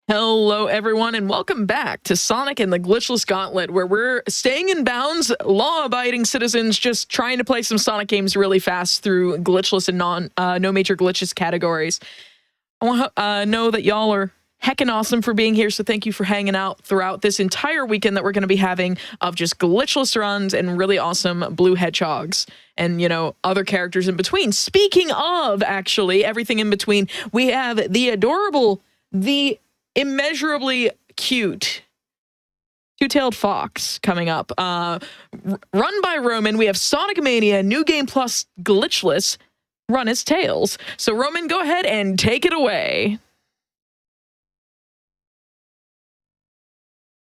Hello, everyone, and welcome back to Sonic and the Glitchless Gauntlet, where we're staying in bounds, law-abiding citizens just trying to play some Sonic games really fast through glitchless and no major glitches categories. I want to know that y'all are heckin' awesome for being here, so thank you for hanging out throughout this entire weekend that we're going to be having of just glitchless runs and really awesome blue hedgehogs and, you know, other characters in between. Speaking of, actually, everything in between, we have the adorable, the immeasurably cute two-tailed fox coming up. Run by Rhomin, we have Sonic Mania, New Game Plus Glitchless, run its tails. So Rhomin, go ahead and take it away.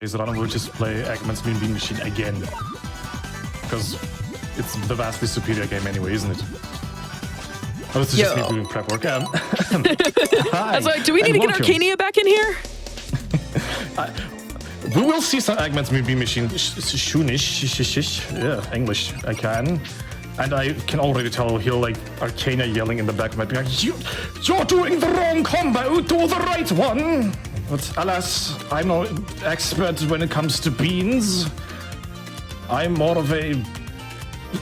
So I will just play Eggman's Mean Bean Machine again, because it's the vastly superior game anyway, isn't it? Oh, this is just me doing prep work. Hi. I was like, do we need to get Arcania back in here? We will see some Eggman's Mean Bean Machine soonish. Yeah, English, I can. And I can already tell he'll like Arcania yelling in the back of my back. You're doing the wrong combo, do the right one. But alas, I'm no expert when it comes to beans. I'm more of a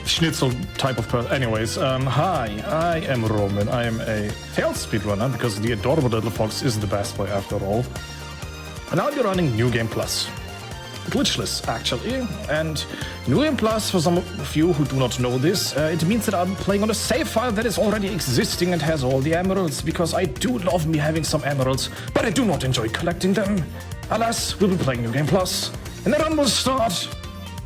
schnitzel type of person. Anyways, hi, I am Rhomin. I am a failed speedrunner because the adorable little fox is the best boy after all. And I'll be running New Game Plus. Glitchless, actually. And New Game Plus, for some of you who do not know this, it means that I'm playing on a save file that is already existing and has all the emeralds, because I do love me having some emeralds, but I do not enjoy collecting them. Alas, we'll be playing New Game Plus, and the run will start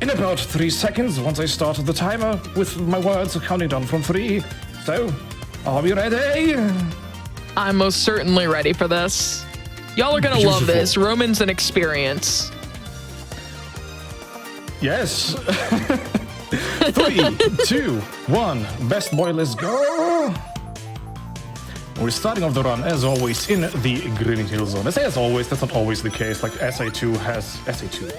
in about 3 seconds once I start the timer with my words counting down from 3. So, are we ready? I'm most certainly ready for this. Y'all are gonna love this. Rhomin's an experience. Yes. 3, 2, 1. Best boy, let's go. We're starting off the run, as always, in the Green Hill Zone. I say as always, that's not always the case. Like SA2 has SA2.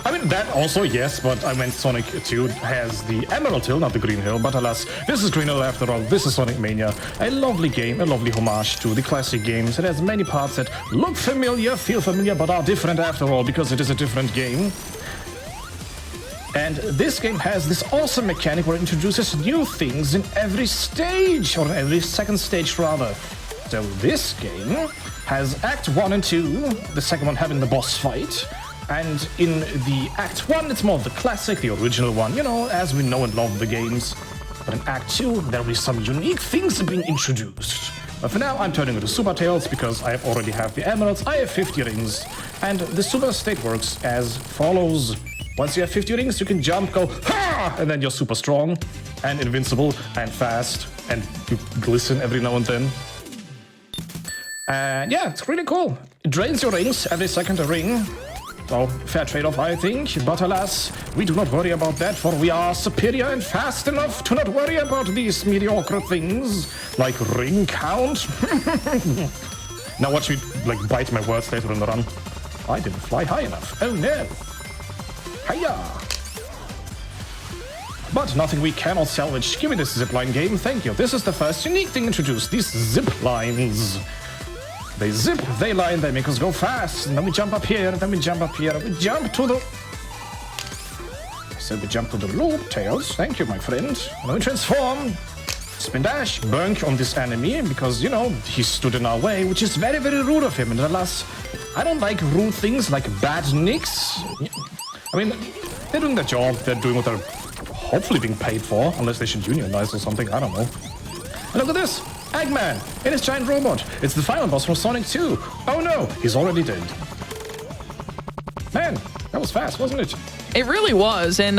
I mean, that also, yes, but I meant Sonic 2 has the Emerald Hill, not the Green Hill. But alas, this is Green Hill after all. This is Sonic Mania. A lovely game, a lovely homage to the classic games. It has many parts that look familiar, feel familiar, but are different after all, because it is a different game. And this game has this awesome mechanic where it introduces new things in every stage, or in every second stage rather. So this game has Act 1 and 2, the second one having the boss fight. And in the Act 1, it's more of the classic, the original one, you know, as we know and love the games. But in Act 2, there'll be some unique things being introduced. But for now, I'm turning into Super Tails because I already have the emeralds, I have 50 rings, and the Super State works as follows. Once you have 50 rings, you can jump, go, ha! And then you're super strong, and invincible, and fast, and you glisten every now and then. And yeah, it's really cool. It drains your rings every second a ring. So, fair trade-off, I think. But alas, we do not worry about that, for we are superior and fast enough to not worry about these mediocre things, like ring count. Now watch me, like, bite my words later in the run. I didn't fly high enough. Oh no. Hiya! But nothing we cannot salvage. Give me this zipline game, thank you. This is the first unique thing introduced, these zip lines. They zip, they line, they make us go fast. And then we jump up here, and then we jump up here, and we jump to the... So we jump to the loop, Tails. Thank you, my friend. And then we transform. Spin dash, bunk on this enemy, because, you know, he stood in our way, which is very, very rude of him. And alas, I don't like rude things like bad nicks. I mean, they're doing their job, they're doing what they're hopefully being paid for, unless they should unionize or something, I don't know. And look at this, Eggman, in his giant robot. It's the final boss from Sonic 2. Oh no, he's already dead. Man, that was fast, wasn't it? It really was, and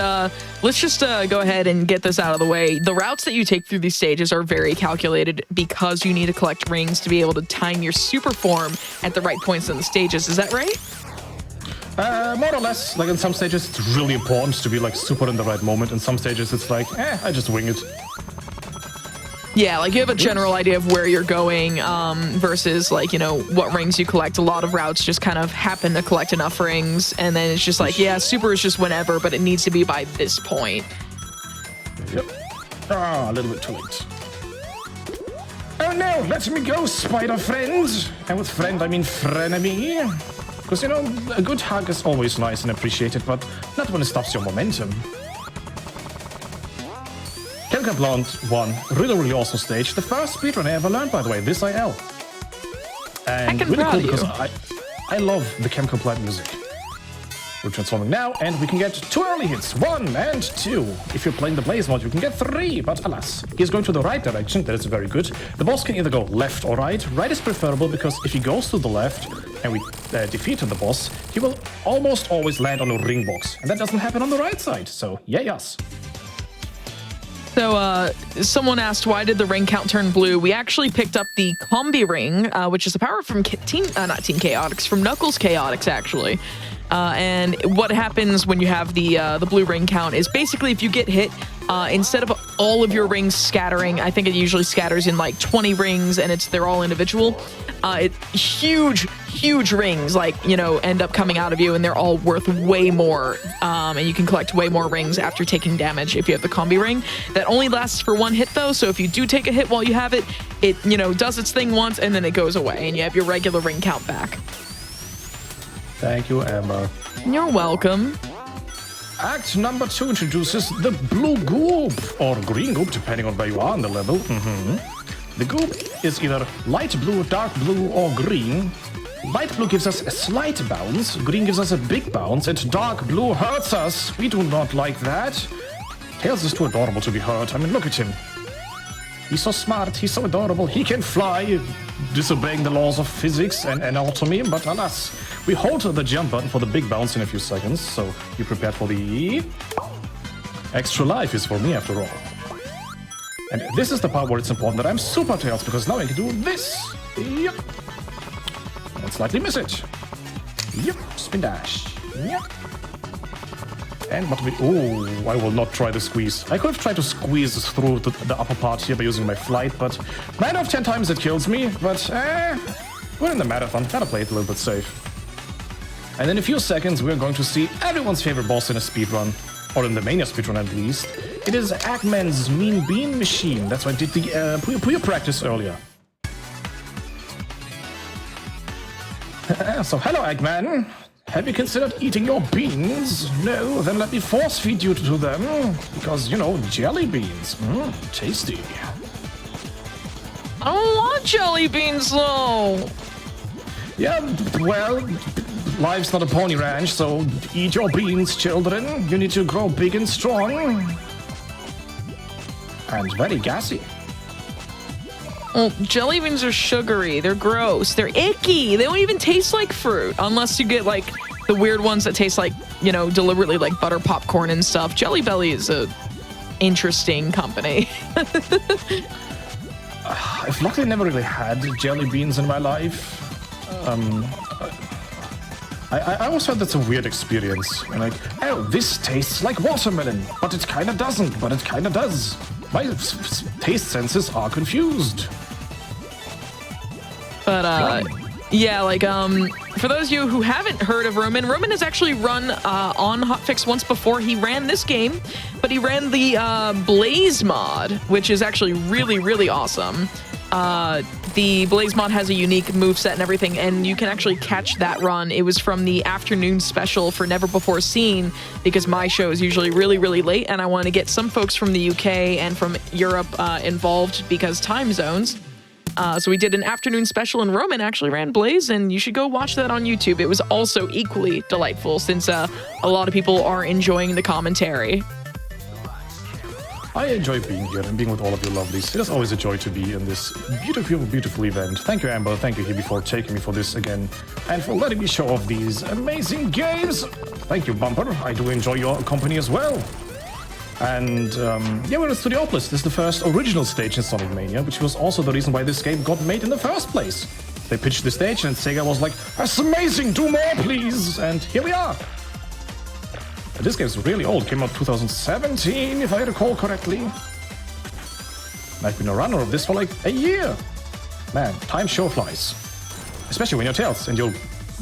let's just go ahead and get this out of the way. The routes that you take through these stages are very calculated because you need to collect rings to be able to time your super form at the right points in the stages, is that right? More or less. Like in some stages, it's really important to be like super in the right moment. In some stages, it's like, I just wing it. Yeah, like you have a general idea of where you're going versus like, you know, what rings you collect. A lot of routes just kind of happen to collect enough rings. And then it's just like, yeah, super is just whenever, but it needs to be by this point. Yep. Ah, a little bit too late. Oh now, let me go, spider friend. And with friend, I mean frenemy. Because, you know, a good hug is always nice and appreciated, but not when it stops your momentum. Chemical Blonde won. Really awesome stage. The first speedrun I ever learned, by the way, this IL. And really cool because I love the Chemical Plant music. We're transforming now, and we can get 2 early hits, 1 and 2. If you're playing the Blaze mod, you can get 3, but alas, he's going to the right direction, that is very good. The boss can either go left or right. Right is preferable because if he goes to the left, and we defeat the boss, he will almost always land on a ring box. And that doesn't happen on the right side, so yay us. So, someone asked, why did the ring count turn blue? We actually picked up the Combi Ring, which is a power from not Team Chaotix, from Knuckles Chaotix, actually. And what happens when you have the blue ring count is basically if you get hit, instead of all of your rings scattering, I think it usually scatters in like 20 rings and they're all individual. Huge rings, like, you know, end up coming out of you and they're all worth way more. And you can collect way more rings after taking damage if you have the Combi Ring. That only lasts for 1 hit though, so if you do take a hit while you have it, it, you know, does its thing once and then it goes away and you have your regular ring count back. Thank you, Amber. You're welcome. Act number 2 introduces the blue goop, or green goop, depending on where you are on the level. The goop is either light blue, dark blue, or green. Light blue gives us a slight bounce, green gives us a big bounce, and dark blue hurts us. We do not like that. Tails is too adorable to be hurt. I mean, look at him. He's so smart, he's so adorable, he can fly, disobeying the laws of physics and anatomy, but alas, we hold the jump button for the big bounce in a few seconds, so you prepared for the extra life is for me after all. And this is the part where it's important that I'm Super Tails, because now I can do this. Yep. And slightly miss it. Yep. Spin dash. Yep. And what do we... Oh, I will not try to squeeze. I could have tried to squeeze through the upper part here by using my flight, but 9 out of 10 times it kills me. But, we're in the marathon. Gotta play it a little bit safe. And in a few seconds, we're going to see everyone's favorite boss in a speedrun. Or in the Mania speedrun, at least. It is Eggman's Mean Bean Machine. That's why I did the Puyo practice earlier. So, hello, Eggman. Have you considered eating your beans? No? Then let me force feed you to them. Because, you know, jelly beans. Tasty. I don't want jelly beans, though. Yeah, well, life's not a pony ranch, so eat your beans, children. You need to grow big and strong. And very gassy. Well, jelly beans are sugary. They're gross. They're icky. They don't even taste like fruit. Unless you get, like, the weird ones that taste like, you know, deliberately like butter popcorn and stuff. Jelly Belly is a interesting company. I've luckily never really had jelly beans in my life. I always felt that's a weird experience. And like, oh, this tastes like watermelon, but it kind of doesn't, but it kind of does. My taste senses are confused. But, yeah, like, for those of you who haven't heard of Rhomin, Rhomin has actually run on HOTFIX once before. He ran this game, but he ran the Blaze mod, which is actually really awesome. The Blaze mod has a unique moveset and everything, and you can actually catch that run. It was from the afternoon special for Never Before Seen, because my show is usually really late, and I want to get some folks from the UK and from Europe involved because time zones. So we did an afternoon special, and Rhomin actually ran Blaze, and you should go watch that on YouTube. It was also equally delightful, since a lot of people are enjoying the commentary. I enjoy being here and being with all of you lovelies. It is always a joy to be in this beautiful event. Thank you, Amber. Thank you, Hibby, for taking me for this again and for letting me show off these amazing games. Thank you, Bumper. I do enjoy your company as well. And, yeah, we're in Studiopolis. This is the first original stage in Sonic Mania, which was also the reason why this game got made in the first place. They pitched the stage and Sega was like, that's amazing, do more, please. And here we are. This game's really old, came out 2017, if I recall correctly. I've been a runner of this for like a year. Man, time sure flies. Especially when you're Tails and you'll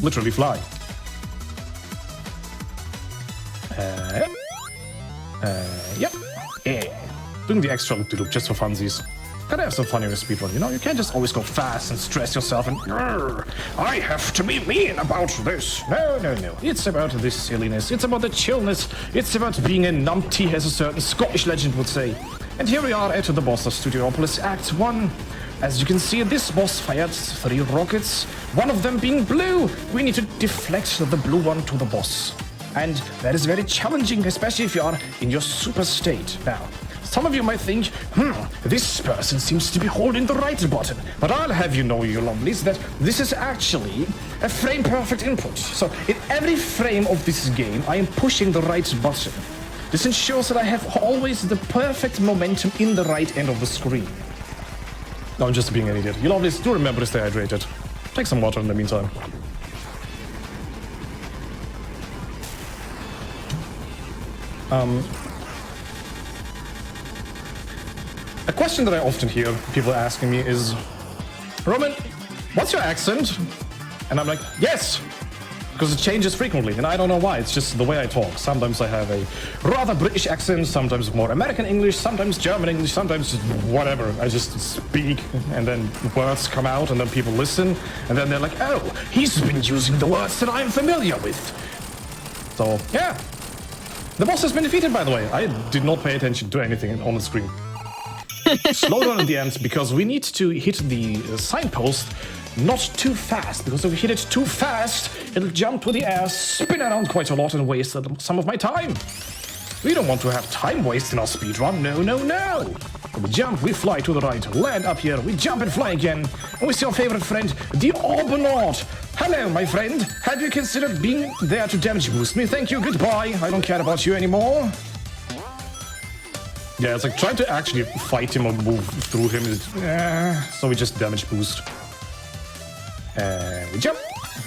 literally fly. Yep. Yeah. Doing the extra loop-de-loop just for funsies. Gotta have some fun in your speedrun, you know? You can't just always go fast and stress yourself and I have to be mean about this. No, no, no. It's about this silliness. It's about the chillness. It's about being a numpty, as a certain Scottish legend would say. And here we are at the boss of Studiopolis Act 1. As you can see, this boss fired 3 rockets, one of them being blue. We need to deflect the blue one to the boss. And that is very challenging, especially if you are in your super state. Now, some of you might think, this person seems to be holding the right button. But I'll have you know, you lovelies, that this is actually a frame-perfect input. So in every frame of this game, I am pushing the right button. This ensures that I have always the perfect momentum in the right end of the screen. No, I'm just being an idiot. You lovelies, do remember to stay hydrated. Take some water in the meantime. A question that I often hear people asking me is, Rhomin, what's your accent? And I'm like, yes, because it changes frequently, and I don't know why. It's just the way I talk. Sometimes I have a rather British accent, sometimes more American English, sometimes German English, sometimes just whatever. I just speak, and then words come out, and then people listen, and then they're like, oh, he's been using the words that I'm familiar with. So, yeah. The boss has been defeated, by the way. I did not pay attention to anything on the screen. Slow down at the end, because we need to hit the signpost not too fast, because if we hit it too fast, it'll jump to the air, spin around quite a lot, and waste some of my time. We don't want to have time waste in our speedrun. No, no, no. We jump, we fly to the right, land up here, we jump and fly again, and we see our favorite friend, the Orbonaut. Hello, my friend. Have you considered being there to damage boost me? Thank you, goodbye. I don't care about you anymore. Yeah, it's like trying to actually fight him or move through him. So we just damage boost. And we jump,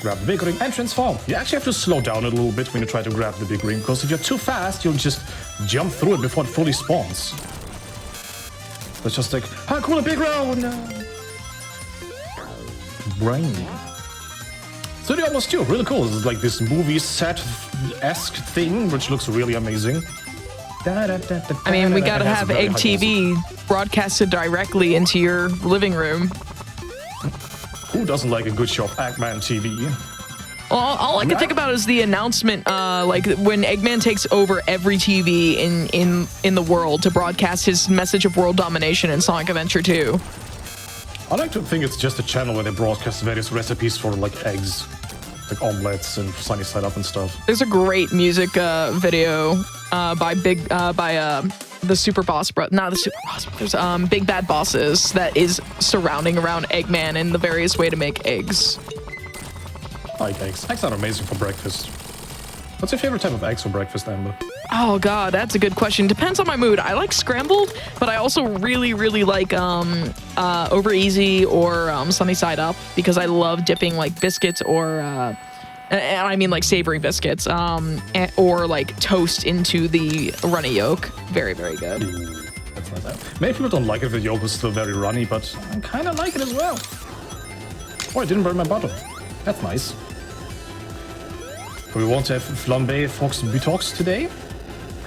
grab the big ring, and transform. You actually have to slow down a little bit when you try to grab the big ring, because if you're too fast, you'll just jump through it before it fully spawns. It's just like, how cool, a big round! Brain. Studio Almost 2, really cool. It's like this movie set-esque thing, which looks really amazing. I mean, we gotta have Egg TV broadcasted directly into your living room. Who doesn't like a good show of Eggman TV? Well, all I can think about is the announcement, like when Eggman takes over every TV in the world to broadcast his message of world domination in Sonic Adventure 2. I like to think it's just a channel where they broadcast various recipes for like eggs, like omelets and sunny side up and stuff. There's a great music video by the Super Boss Bros. Not the Super Boss Brothers. Big Bad Bosses that is surrounding around Eggman and the various way to make eggs. I like eggs. Eggs are amazing for breakfast. What's your favorite type of eggs for breakfast, Amber? Oh god, that's a good question. Depends on my mood. I like scrambled, but I also really like over easy or sunny side up, because I love dipping like biscuits or and I mean like savory biscuits or like toast into the runny yolk. Very good. Ooh, that's not bad. Many people don't like it if the yolk is still very runny, but I kind of like it as well. Oh, I didn't burn my bottle. That's nice. We want to have Flambe Fox Butox today.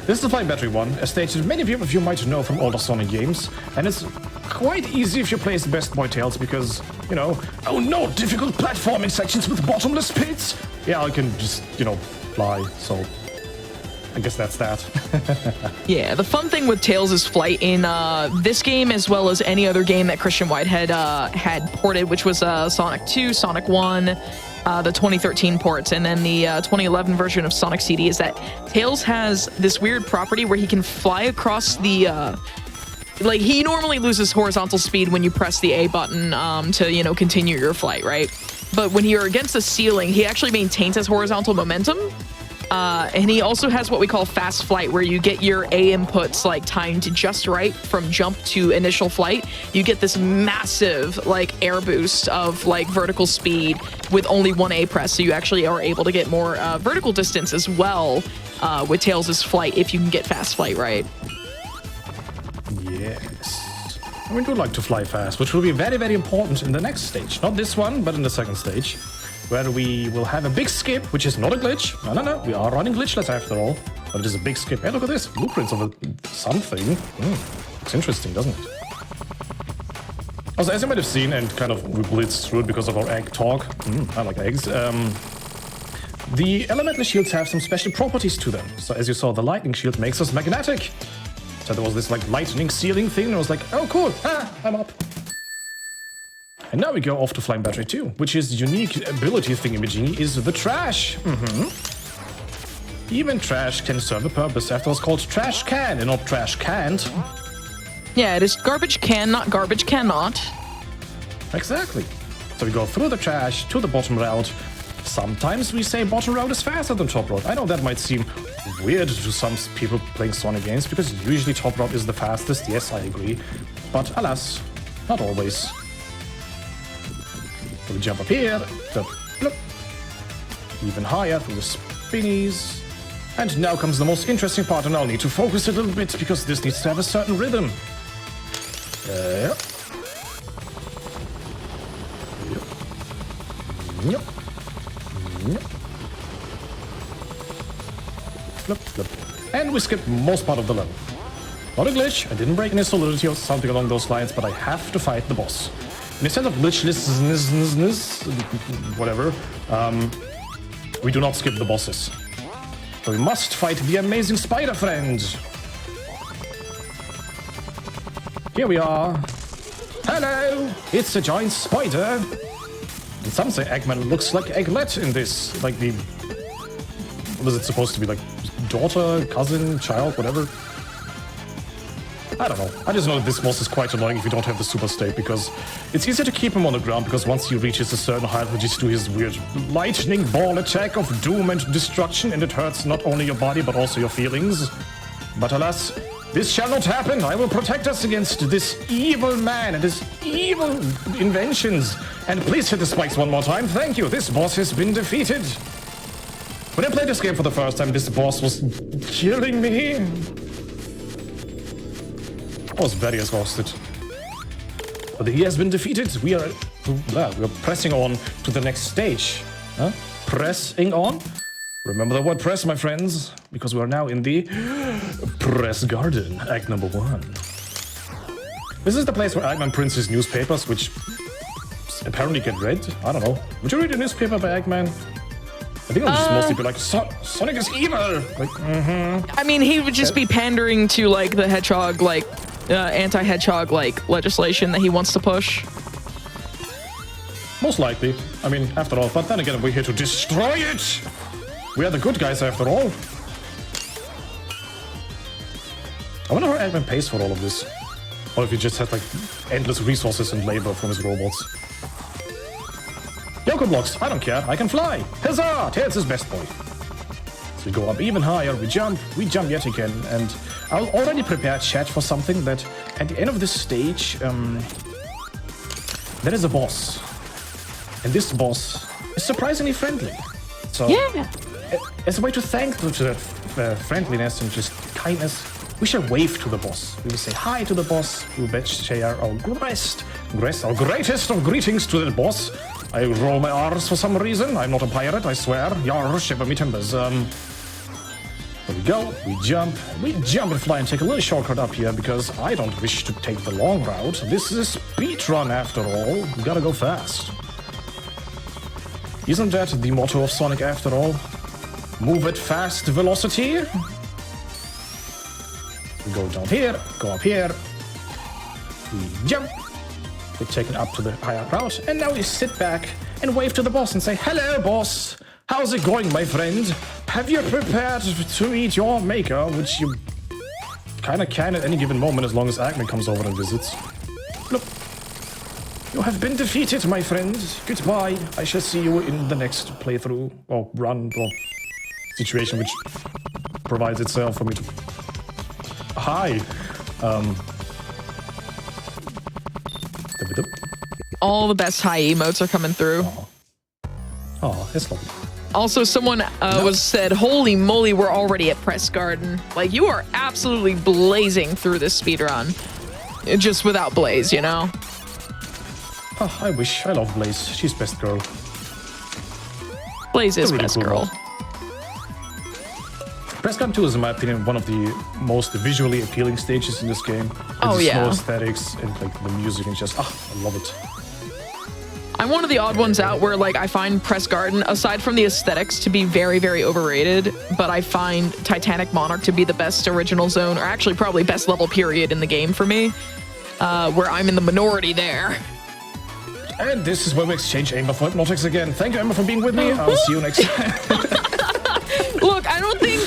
This is the Flying Battery one, a stage that many of you might know from older Sonic games, and it's quite easy if you play as the Best Boy Tails, because, you know, oh no, difficult platforming sections with bottomless pits! Yeah, I can just, you know, fly, so I guess that's that. Yeah, the fun thing with Tails' flight in this game, as well as any other game that Christian Whitehead had ported, which was Sonic 2, Sonic 1, the 2013 ports, and then the 2011 version of Sonic CD, is that Tails has this weird property where he can fly across the like, he normally loses horizontal speed when you press the A button to, you know, continue your flight, right? But when you're against the ceiling, he actually maintains his horizontal momentum. And he also has what we call fast flight, where you get your A inputs like timed just right from jump to initial flight. You get this massive like air boost of like vertical speed with only one A press, so you actually are able to get more vertical distance as well with Tails' flight if you can get fast flight right. Yes. We do like to fly fast, which will be very important in the next stage. Not this one, but in the second stage, where we will have a big skip, which is not a glitch. No, we are running glitchless after all, but it is a big skip. Hey, look at this, blueprints of something. It's interesting, doesn't it? Also, as you might have seen, and kind of we blitzed through it because of our egg talk. I like eggs. The elemental shields have some special properties to them. So as you saw, the lightning shield makes us magnetic. So there was this like lightning sealing thing, and I was like, oh cool, I'm up. And now we go off to Flying Battery 2, which is unique ability thingamajiggy is the trash. Even trash can serve a purpose. After all, it's called trash can and not trash can't. Yeah, it is garbage can, not garbage cannot. Exactly. So we go through the trash to the bottom route. Sometimes we say bottom route is faster than top route. I know that might seem weird to some people playing Sonic games because usually top route is the fastest. Yes, I agree. But alas, not always. So we jump up here, the bloop, even higher through the spinnies. And now comes the most interesting part, and I'll need to focus a little bit because this needs to have a certain rhythm. Yep. Yep. Yep. Flip, flip. And we skipped most part of the level. Not a glitch, I didn't break any solidity or something along those lines, but I have to fight the boss. And instead of glitchlessness, whatever, we do not skip the bosses. So we must fight the amazing spider friend. Here we are. Hello! It's a giant spider. And some say Eggman looks like Egglet in this. Like the... What is it supposed to be? Like daughter, cousin, child, whatever? I don't know. I just know that this boss is quite annoying if you don't have the super state, because it's easier to keep him on the ground, because once he reaches a certain height, he'll just do his weird lightning ball attack of doom and destruction, and it hurts not only your body, but also your feelings. But alas, this shall not happen. I will protect us against this evil man and his evil inventions. And please hit the spikes one more time. Thank you. This boss has been defeated. When I played this game for the first time, this boss was killing me. I was very exhausted. But he has been defeated. We are pressing on to the next stage. Huh? Pressing on? Remember the word press, my friends, because we are now in the Press Garden, Act number 1. This is the place where Eggman prints his newspapers, which apparently get read. I don't know. Would you read a newspaper by Eggman? I think it would just mostly be like, Sonic is evil! Like, I mean, he would just be pandering to, like, the Hedgehog, like, anti-Hedgehog, like, legislation that he wants to push. Most likely. I mean, after all, but then again, we're here to destroy it! We are the good guys after all. I wonder how Eggman pays for all of this. Or if he just has, like, endless resources and labor from his robots. Yoko blocks, I don't care, I can fly! Huzzah! Tails is best boy. So we go up even higher, we jump yet again, and I'll already prepare chat for something that at the end of this stage, there is a boss. And this boss is surprisingly friendly. So, yeah. As a way to thank them to that friendliness and just kindness, we shall wave to the boss. We will say hi to the boss. We will share our greatest of greetings to the boss. I roll my R's for some reason. I'm not a pirate, I swear. Yar, shiver me timbers. There we go. We jump and fly and take a little shortcut up here because I don't wish to take the long route. This is a speedrun after all. We gotta go fast. Isn't that the motto of Sonic after all? Move at fast velocity. We go down here, go up here. We jump. We're taken up to the higher route, and now we sit back and wave to the boss and say, hello, boss. How's it going, my friend? Have you prepared to meet your maker, which you kind of can at any given moment as long as Eggman comes over and visits. Look. You have been defeated, my friend. Goodbye. I shall see you in the next playthrough, or run, or situation which provides itself for me to... Hi. All the best high emotes are coming through. Oh, it's lovely. Also, someone was said, holy moly, we're already at Press Garden. Like, you are absolutely blazing through this speedrun. Just without Blaze, you know? Oh, I wish. I love Blaze. She's best girl. Blaze is really best cool girl. Press Gun 2 is, in my opinion, one of the most visually appealing stages in this game. Oh, the yeah. slow aesthetics and like the music and just, I love it. I'm one of the odd ones out where like I find Press Garden, aside from the aesthetics, to be very, very overrated, but I find Titanic Monarch to be the best original zone, or actually probably best level period in the game for me, where I'm in the minority there. And this is where we exchange Amber for Hypnotics again. Thank you, Amber, for being with me. I'll see you next time. Look, I don't think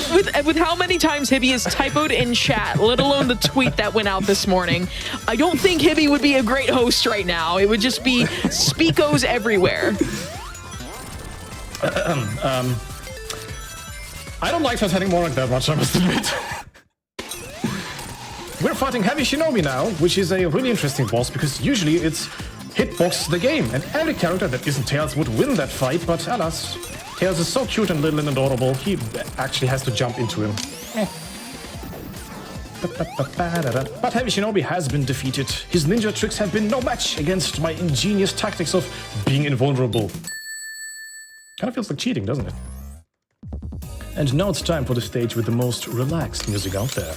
with how many times Hibby has typoed in chat, let alone the tweet that went out this morning, I don't think Hibby would be a great host right now. It would just be speakos everywhere. I don't like Titanic Monarch that much, I must admit. We're fighting Heavy Shinobi now, which is a really interesting boss because usually it's hitbox the game, and every character that isn't Tails would win that fight, but alas, Tails is so cute and little and adorable, he actually has to jump into him. But Heavy Shinobi has been defeated. His ninja tricks have been no match against my ingenious tactics of being invulnerable. Kind of feels like cheating, doesn't it? And now it's time for the stage with the most relaxed music out there.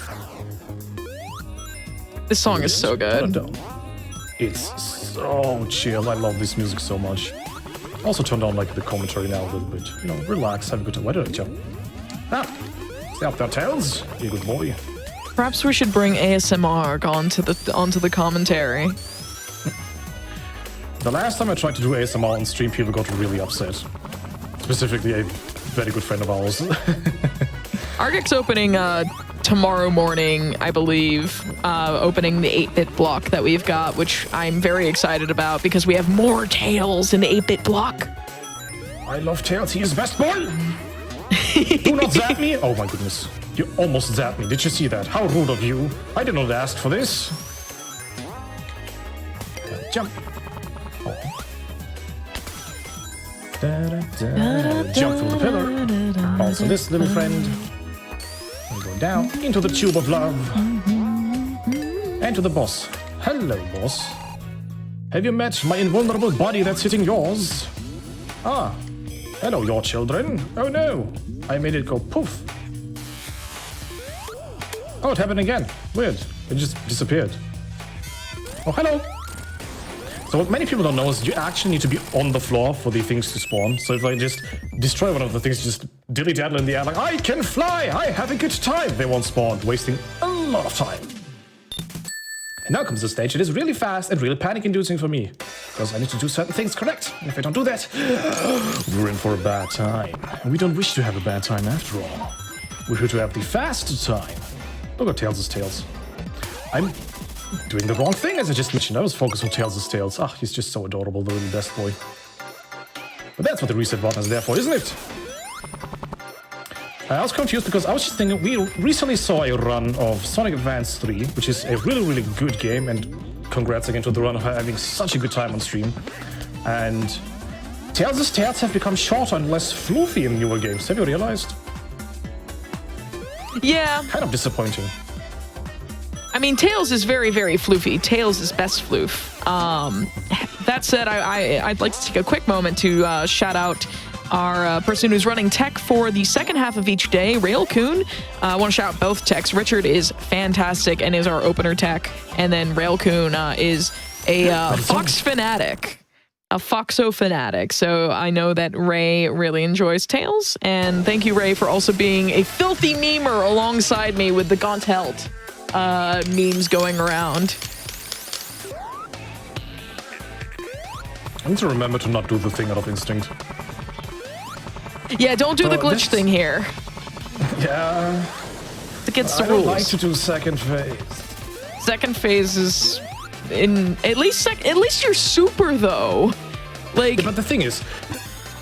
This song is so good. It's so chill. I love this music so much. Also turn down like the commentary now a little bit. You know, relax, have a good time. Why did I jump? Stay up there, Tails. Be a good boy. Perhaps we should bring ASMR onto the commentary. The last time I tried to do ASMR on stream, people got really upset. Specifically, a very good friend of ours. Argic's opening tomorrow morning, I believe, opening the 8-bit block that we've got, which I'm very excited about because we have more Tails in the 8-bit block. I love Tails, he is best boy! Do not zap me! Oh my goodness, you almost zapped me, did you see that? How rude of you! I did not ask for this! Jump! Oh. Jump through the pillar. Also this little friend. And go down into the tube of love. And to the boss. Hello, boss. Have you met my invulnerable body that's hitting yours? Ah. Hello, your children. Oh no. I made it go poof. Oh, it happened again. Weird. It just disappeared. Oh, hello. So what many people don't know is you actually need to be on the floor for the things to spawn. So if I just destroy one of the things, just dilly-daddle in the air like, I can fly, I have a good time, they won't spawn, wasting a lot of time. And now comes the stage. It is really fast and really panic-inducing for me. Because I need to do certain things correct. And if I don't do that, we're in for a bad time. And we don't wish to have a bad time after all. We're here to have the fast time. Look at Tails' tails. I'm doing the wrong thing, as I just mentioned. I was focused on Tails' tails. Ah, he's just so adorable, the little best boy. But that's what the reset button is there for, isn't it? I was confused because I was just thinking, we recently saw a run of Sonic Advance 3, which is a really, really good game, and congrats again to the run of having such a good time on stream. And Tails' tails have become shorter and less floofy in newer games. Have you realized? Yeah. Kind of disappointing. I mean, Tails is very, very floofy. Tails is best floof. That said, I'd like to take a quick moment to shout out our person who's running tech for the second half of each day, Railcoon. I want to shout out both techs. Richard is fantastic and is our opener tech. And then Railcoon is a Fox fanatic. A Foxo fanatic. So I know that Ray really enjoys Tails. And thank you, Ray, for also being a filthy memer alongside me with the Gauntlet memes going around. I need to remember to not do the thing out of instinct. Yeah, don't do the glitch thing here. Yeah. It's against the I rules. don't like to do second phase. Second phase is in at least you're super though. Like, But the thing is,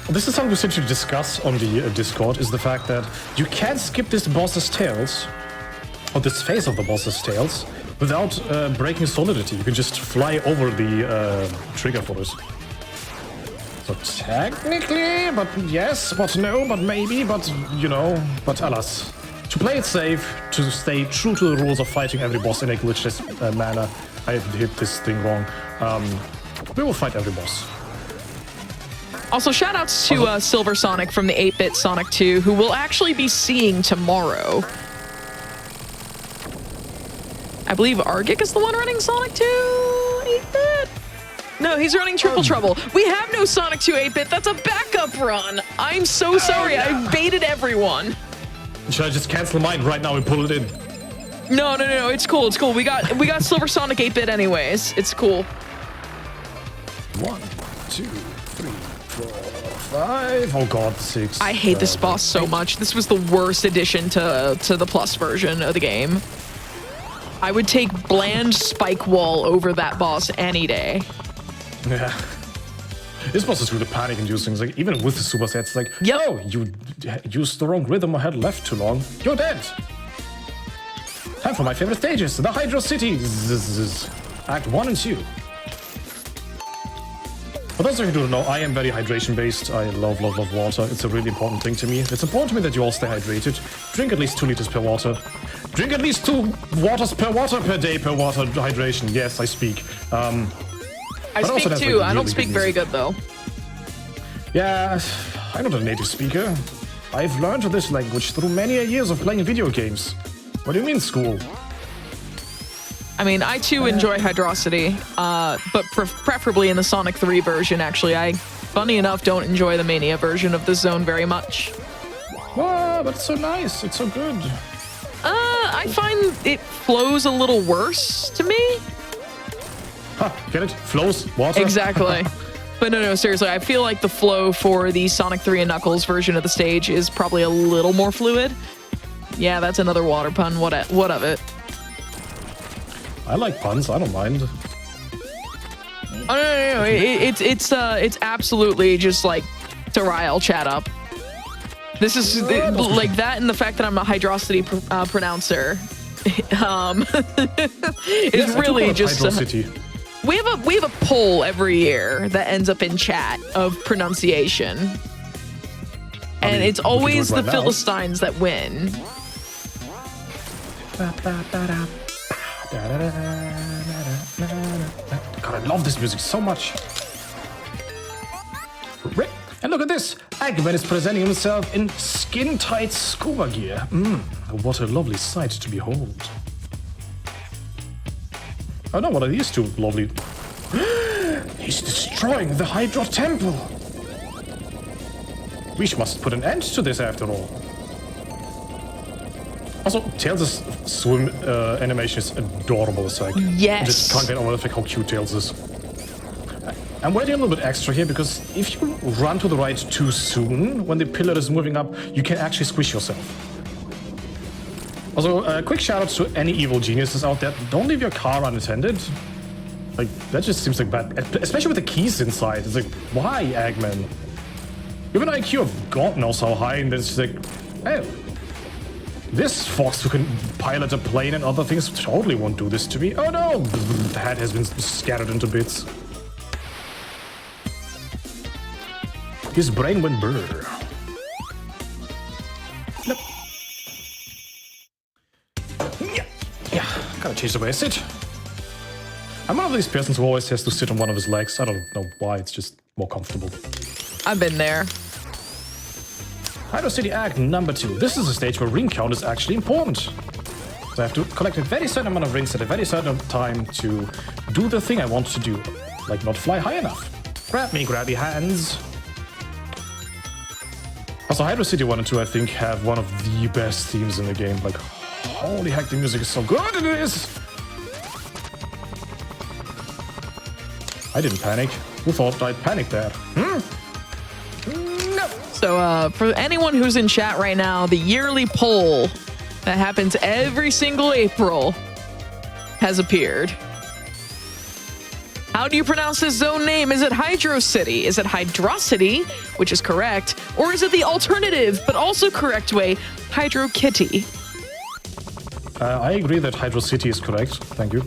this is something we should discuss on the Discord, is the fact that you can't skip this boss's tails, or this phase of the boss's tails, without breaking solidity. You can just fly over the trigger for it. So technically, but yes, but no, but maybe, but you know, but alas. To play it safe, to stay true to the rules of fighting every boss in a glitchless manner, I hit this thing wrong. We will fight every boss. Also, shout outs to Silver Sonic from the 8-bit Sonic 2, who we'll actually be seeing tomorrow. I believe Argic is the one running Sonic 2 8-bit? No, he's running Triple Trouble. We have no Sonic 2 8-bit. That's a backup run. I'm so sorry. I baited everyone. Should I just cancel mine right now and pull it in? No. It's cool. It's cool. We got Silver Sonic 8-bit anyways. It's cool. 1, 2, 3, 4, 5. Oh god, 6. I hate this boss so much. This was the worst addition to the Plus version of the game. I would take bland Spike Wall over that boss any day. Yeah. This boss is really panic-inducing. Like, even with the super sets, like, yep. Oh, you used the wrong rhythm or had left too long. You're dead. Time for my favorite stages, the Hydro City. Act 1 and 2. For those of you who don't know, I am very hydration-based. I love water. It's a really important thing to me. It's important to me that you all stay hydrated. Drink at least 2 liters per water. Drink at least 2 waters per water per day per water hydration. Yes, I speak. I speak too. Like, I don't speak very good though. Yeah, I'm not a native speaker. I've learned this language through many years of playing video games. What do you mean, school? I mean, I too enjoy Hydrocity, but preferably in the Sonic 3 version, actually. I, funny enough, don't enjoy the Mania version of this zone very much. Wow, but it's so nice. It's so good. I find it flows a little worse to me. Huh, get it? Flows? Water? Exactly. But no, seriously, I feel like the flow for the Sonic 3 and Knuckles version of the stage is probably a little more fluid. Yeah, that's another water pun. What of it? I like puns. I don't mind. Oh no! It's absolutely just like to rile chat up. This is like that, and the fact that I'm a Hydrocity pronouncer. It's really just. We have a poll every year that ends up in chat of pronunciation, and it's always the Philistines that win. God, I love this music so much. And look at this! Eggman is presenting himself in skin-tight scuba gear. What a lovely sight to behold. Oh no, what are these two lovely... He's destroying the Hydro Temple! We must put an end to this after all. Also, Tails' swim animation is adorable as heck. Yes! I just can't get over the fact how cute Tails is. I'm waiting a little bit extra here because if you run to the right too soon, when the pillar is moving up, you can actually squish yourself. Also, a quick shout out to any evil geniuses out there. Don't leave your car unattended. Like, that just seems like bad. Especially with the keys inside. It's like, why, Eggman? You have an IQ of God knows how high, and it's like, hey, this fox who can pilot a plane and other things totally won't do this to me. Oh no! The head has been scattered into bits. His brain went brr. Nope. Yeah, gotta change the way I sit. I'm one of these persons who always has to sit on one of his legs. I don't know why, it's just more comfortable. I've been there. Hydro City Act number 2. This is a stage where ring count is actually important. So I have to collect a very certain amount of rings at a very certain time to do the thing I want to do. Like not fly high enough. Grab me, grabby hands. Also, Hydro City 1 and 2, I think, have one of the best themes in the game. Like, holy heck, the music is so good, it is! I didn't panic. Who thought I'd panic there? No! So, for anyone who's in chat right now, the yearly poll that happens every single April has appeared. How do you pronounce this zone name? Is it Hydro City? Is it Hydrocity, which is correct? Or is it the alternative, but also correct way, Hydro Kitty? I agree that Hydro City is correct. Thank you.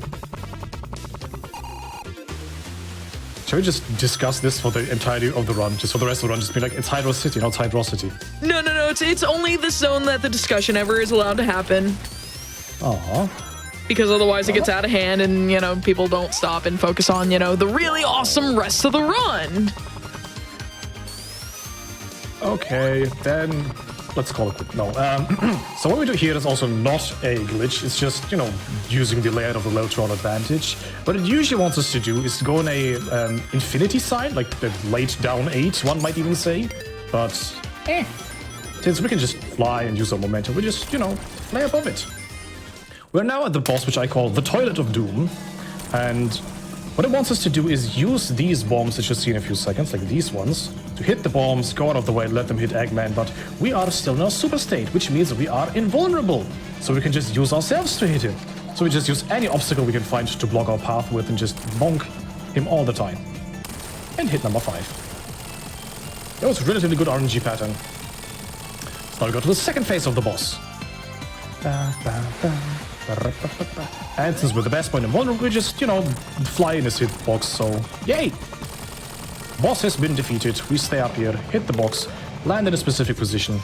Shall we just discuss this for the entirety of the run? Just for the rest of the run, just be like, it's Hydro City, not Hydrocity. No. It's only the zone that the discussion ever is allowed to happen. Aww. Because otherwise it gets out of hand and, you know, people don't stop and focus on, you know, the really awesome rest of the run. Okay, then let's call it quit. No. So what we do here is also not a glitch. It's just, you know, using the layout of the level to our advantage. What it usually wants us to do is to go on a infinity side, like the laid down 8, one might even say. But, since we can just fly and use our momentum, we just, you know, fly above it. We're now at the boss, which I call the Toilet of Doom. And what it wants us to do is use these bombs that you'll see in a few seconds, like these ones, to hit the bombs, go out of the way, let them hit Eggman, but we are still in our super state, which means that we are invulnerable. So we can just use ourselves to hit him. So we just use any obstacle we can find to block our path with and just bonk him all the time. And hit number 5. That was a relatively good RNG pattern. So now we go to the second phase of the boss. And since we're the best point invulnerable, we just, you know, fly in his hitbox, so yay! Boss has been defeated. We stay up here, hit the box, land in a specific position,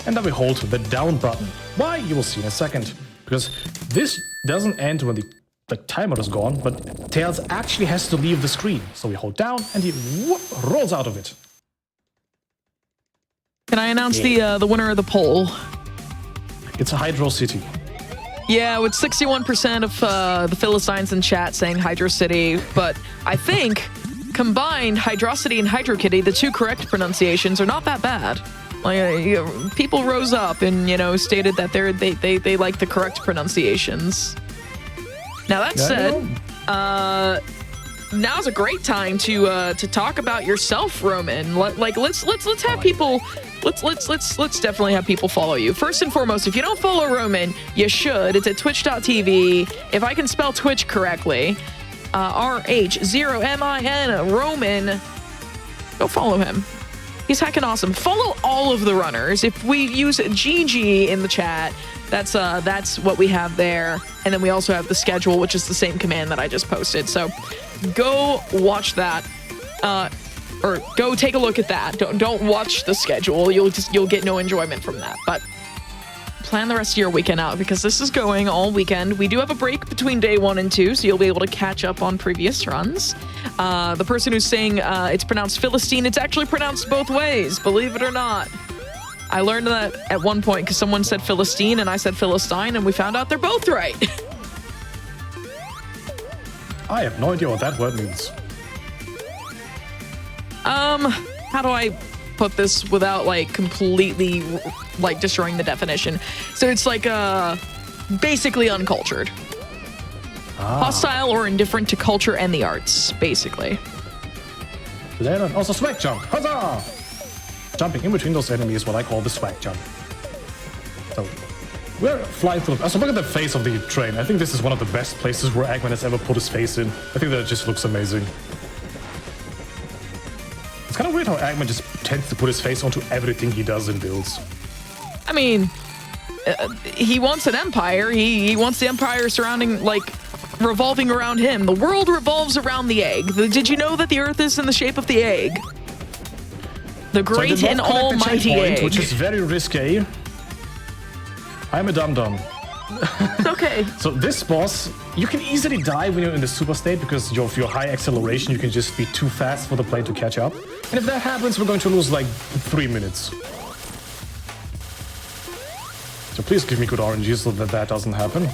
and then we hold the down button. Why? You will see in a second. Because this doesn't end when the timer is gone, but Tails actually has to leave the screen. So we hold down, and he rolls out of it. Can I announce the winner of the poll? It's a Hydro City. Yeah, with 61% of the Philistines in chat saying Hydro City, but I think combined Hydrocity and Hydro Kitty, the two correct pronunciations, are not that bad. Like, people rose up and, you know, stated that they like the correct pronunciations. Now that said, now's a great time to talk about yourself, Rhomin. Let's have people. Let's definitely have people follow you. First and foremost, if you don't follow Rhomin, you should. It's at twitch.tv. If I can spell Twitch correctly, R-H-0-M-I-N, Rhomin. Go follow him. He's heckin' awesome. Follow all of the runners. If we use GG in the chat, that's what we have there. And then we also have the schedule, which is the same command that I just posted. So go watch that. Or go take a look at that. Don't watch the schedule. You'll get no enjoyment from that. But plan the rest of your weekend out because this is going all weekend. We do have a break between day 1 and 2, so you'll be able to catch up on previous runs. The person who's saying it's pronounced Philistine, it's actually pronounced both ways, believe it or not. I learned that at one point because someone said Philistine and I said Philistine, and we found out they're both right. I have no idea what that word means. How do I put this without like completely like destroying the definition? So it's like basically uncultured. Hostile or indifferent to culture and the arts, basically. Then also swag jump. Huzzah! Jumping in between those enemies is what I call the swag jump. So we're flying through. So look at the face of the train. I think this is one of the best places where Eggman has ever put his face in. I think that it just looks amazing. It's kind of weird how Eggman just tends to put his face onto everything he does and builds. I mean, he wants an empire. He wants the empire surrounding, like, revolving around him. The world revolves around the egg. Did you know that the Earth is in the shape of the egg? The great and almighty egg. Which is very risque. I'm a dum-dum. It's okay. So this boss, you can easily die when you're in the super state because of your high acceleration. You can just be too fast for the plane to catch up. And if that happens, we're going to lose like 3 minutes. So please give me good RNG so that that doesn't happen.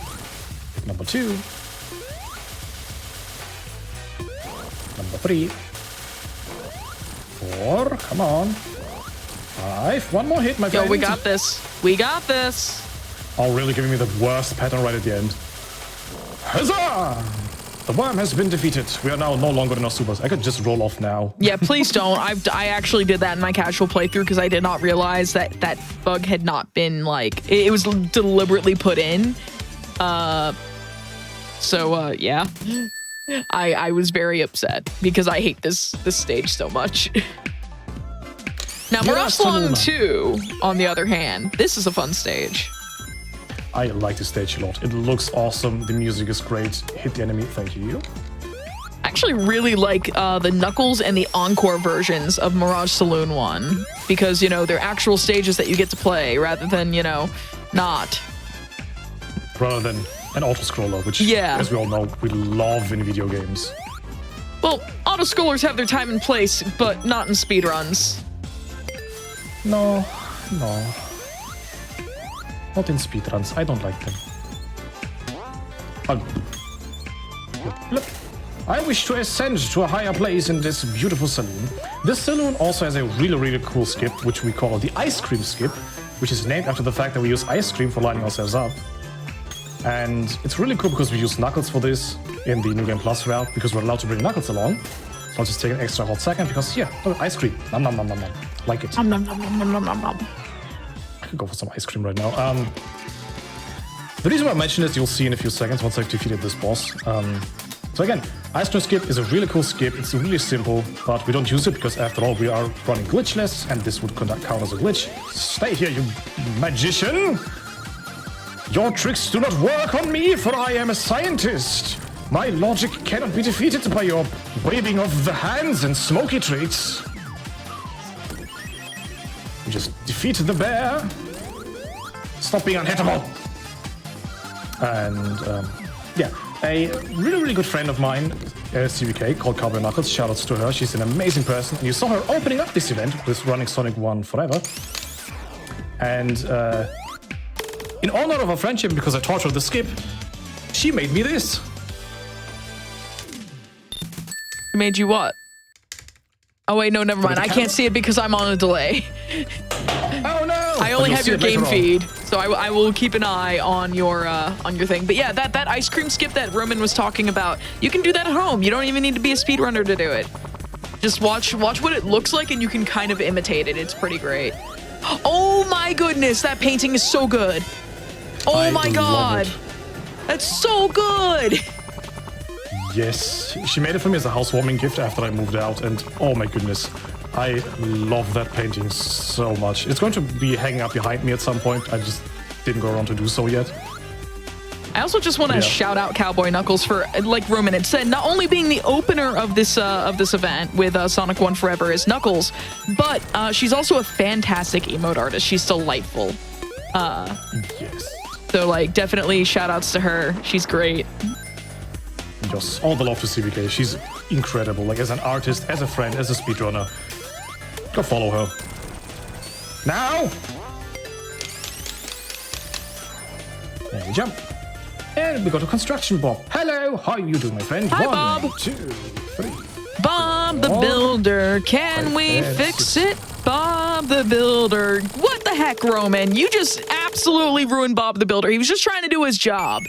Number 2. Number 3. 4. Come on. 5. One more hit, my friend. Yo, we got this. We got this. Oh, really giving me the worst pattern right at the end. Huzzah! The worm has been defeated. We are now no longer in our supers. I could just roll off now. Yeah, please don't. I actually did that in my casual playthrough because I did not realize that that bug had not been, like, it was deliberately put in. Yeah. I was very upset because I hate this stage so much. Now, Mirage Saloon 2, on the other hand, this is a fun stage. I like this stage a lot. It looks awesome. The music is great. Hit the enemy. Thank you. I actually really like the Knuckles and the Encore versions of Mirage Saloon 1 because, you know, they're actual stages that you get to play rather than, you know, not. Rather than an auto-scroller, which, as we all know, we love in video games. Well, auto-scrollers have their time and place, but not in speedruns. No, no. Not in speedruns. I don't like them. Look. I wish to ascend to a higher place in this beautiful saloon. This saloon also has a really cool skip, which we call the ice cream skip, which is named after the fact that we use ice cream for lining ourselves up. And it's really cool because we use Knuckles for this in the New Game Plus route, because we're allowed to bring Knuckles along. So I'll just take an extra hot second because, yeah, ice cream. Nom nom nom nom nom. Like it. Nom nom nom nom nom nom nom. I could go for some ice cream right now. The reason why I mention this, you'll see in a few seconds once I've defeated this boss. So again, ice cream skip is a really cool skip. It's really simple, but we don't use it because after all, we are running glitchless, and this would count as a glitch. Stay here, you magician! Your tricks do not work on me, for I am a scientist. My logic cannot be defeated by your waving of the hands and smoky tricks. We just defeated the bear. Stop being unhittable. And yeah, a really good friend of mine, CVK, called Cowboy Knuckles. Shoutouts to her. She's an amazing person. And you saw her opening up this event with running Sonic 1 forever. And in honor of our friendship, because I taught her the skip, she made me this. Made you what? Oh wait, no, never mind. I can't see it because I'm on a delay. Oh no! I only have your game feed, so I will keep an eye on your thing. But yeah, that ice cream skip that Rhomin was talking about, you can do that at home. You don't even need to be a speedrunner to do it. Just watch what it looks like, and you can kind of imitate it. It's pretty great. Oh my goodness, that painting is so good. Oh my god, that's so good. Yes, she made it for me as a housewarming gift after I moved out, and oh my goodness, I love that painting so much. It's going to be hanging up behind me at some point. I just didn't go around to do so yet. I also just want to shout out Cowboy Knuckles for, like Rhomin had said, not only being the opener of this event with Sonic 1 Forever as Knuckles, but she's also a fantastic emote artist. She's delightful. Yes. So like, definitely shout outs to her. She's great. Just all the love to CVK. She's incredible. Like, as an artist, as a friend, as a speedrunner. Go follow her. Now! There we jump. And we got a construction Bob. Hello, how are you doing, my friend? Hi, 1, Bob. 2, 3. Bob the Builder, can we fix it? Bob the Builder. What the heck, Rhomin? You just absolutely ruined Bob the Builder. He was just trying to do his job.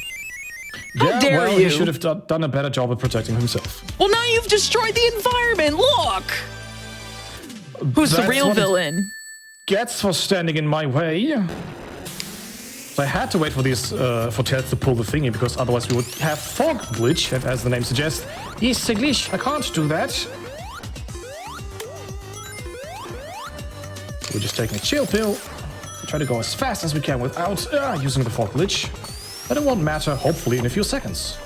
How dare you? He should have done a better job of protecting himself. Well, now you've destroyed the environment. Look! Who's the real villain? Gets for standing in my way. So I had to wait for these for Tails to pull the thingy, because otherwise we would have fog glitch, and as the name suggests, it's a glitch. I can't do that. So we're just taking a chill pill. Try to go as fast as we can without using the fog glitch. But it won't matter, hopefully, in a few seconds.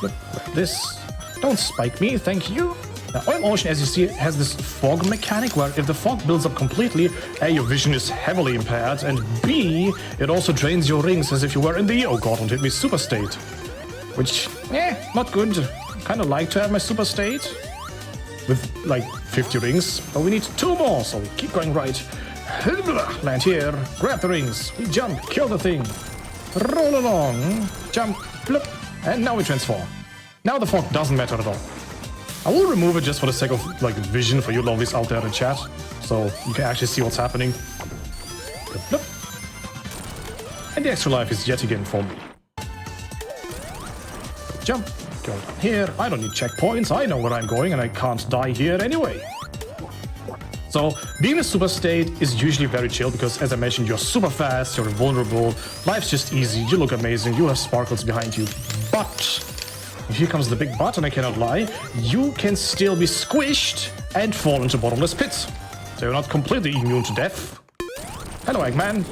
Look, like this. Don't spike me, thank you. Now, Oil Ocean, as you see, has this fog mechanic where if the fog builds up completely, A, your vision is heavily impaired, and B, it also drains your rings as if you were in the, oh god, don't hit me, super state. Which, not good. Kind of like to have my super state with like 50 rings, but we need 2 more, so we keep going right. Land here, grab the rings, we jump, kill the thing. Roll along, jump, flip, and now we transform. Now the fog doesn't matter at all. I will remove it just for the sake of like vision for you lovelies out there in chat, so you can actually see what's happening. Flip, flip. And the extra life is yet again for me. Jump, go down here. I don't need checkpoints. I know where I'm going, and I can't die here anyway. So, being a super state is usually very chill because, as I mentioned, you're super fast, you're invulnerable, life's just easy, you look amazing, you have sparkles behind you. But, here comes the big but, and I cannot lie, you can still be squished and fall into bottomless pits. So you're not completely immune to death. Hello, Eggman.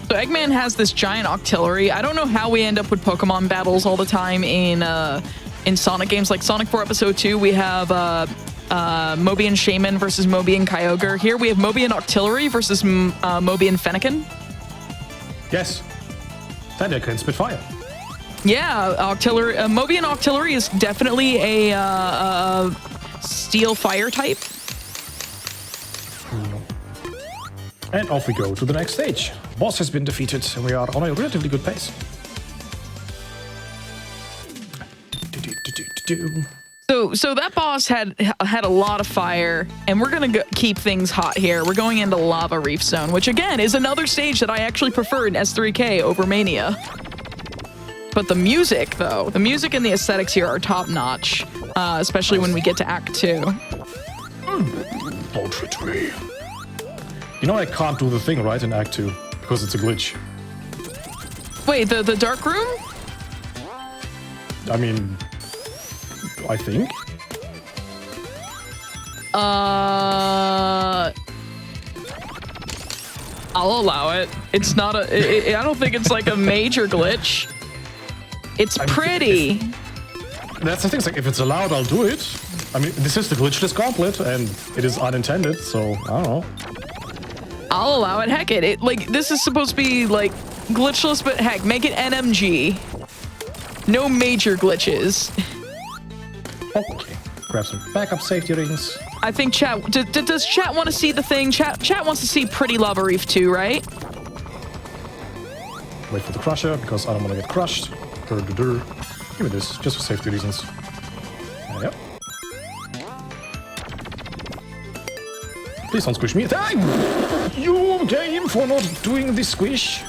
So Eggman has this giant octillery. I don't know how we end up with Pokemon battles all the time in Sonic games. Like Sonic 4 Episode 2, we have Moby and Shaman versus Moby and Kyogre. Here we have Moby and Octillery versus Moby and Fennekin. Yes. That can spit fire. Yeah, Moby and Octillery is definitely a steel fire type. And off we go to the next stage. Boss has been defeated, and we are on a relatively good pace. So that boss had a lot of fire, and we're gonna keep things hot here. We're going into Lava Reef Zone, which again is another stage that I actually prefer in S3K over Mania. But the music, though, the music and the aesthetics here are top notch, especially when we get to Act 2. Don't hit me. You know I can't do the thing right in Act 2 because it's a glitch. Wait, the dark room? I mean, I think. I'll allow it. It's not a. I don't think it's like a major glitch. It's pretty. That's the thing. It's like if it's allowed, I'll do it. I mean, this is the Glitchless Gauntlet, and it is unintended, so I don't know. I'll allow it. Heck it. Like this is supposed to be like glitchless, but heck, make it NMG. No major glitches. Okay. Grab some backup safety rings. I think chat. Does chat want to see the thing? Chat wants to see Pretty Lava Reef too, right? Wait for the crusher because I don't want to get crushed. Give me this, just for safety reasons. Yep. Please don't squish me. Thank you, game, for not doing the squish.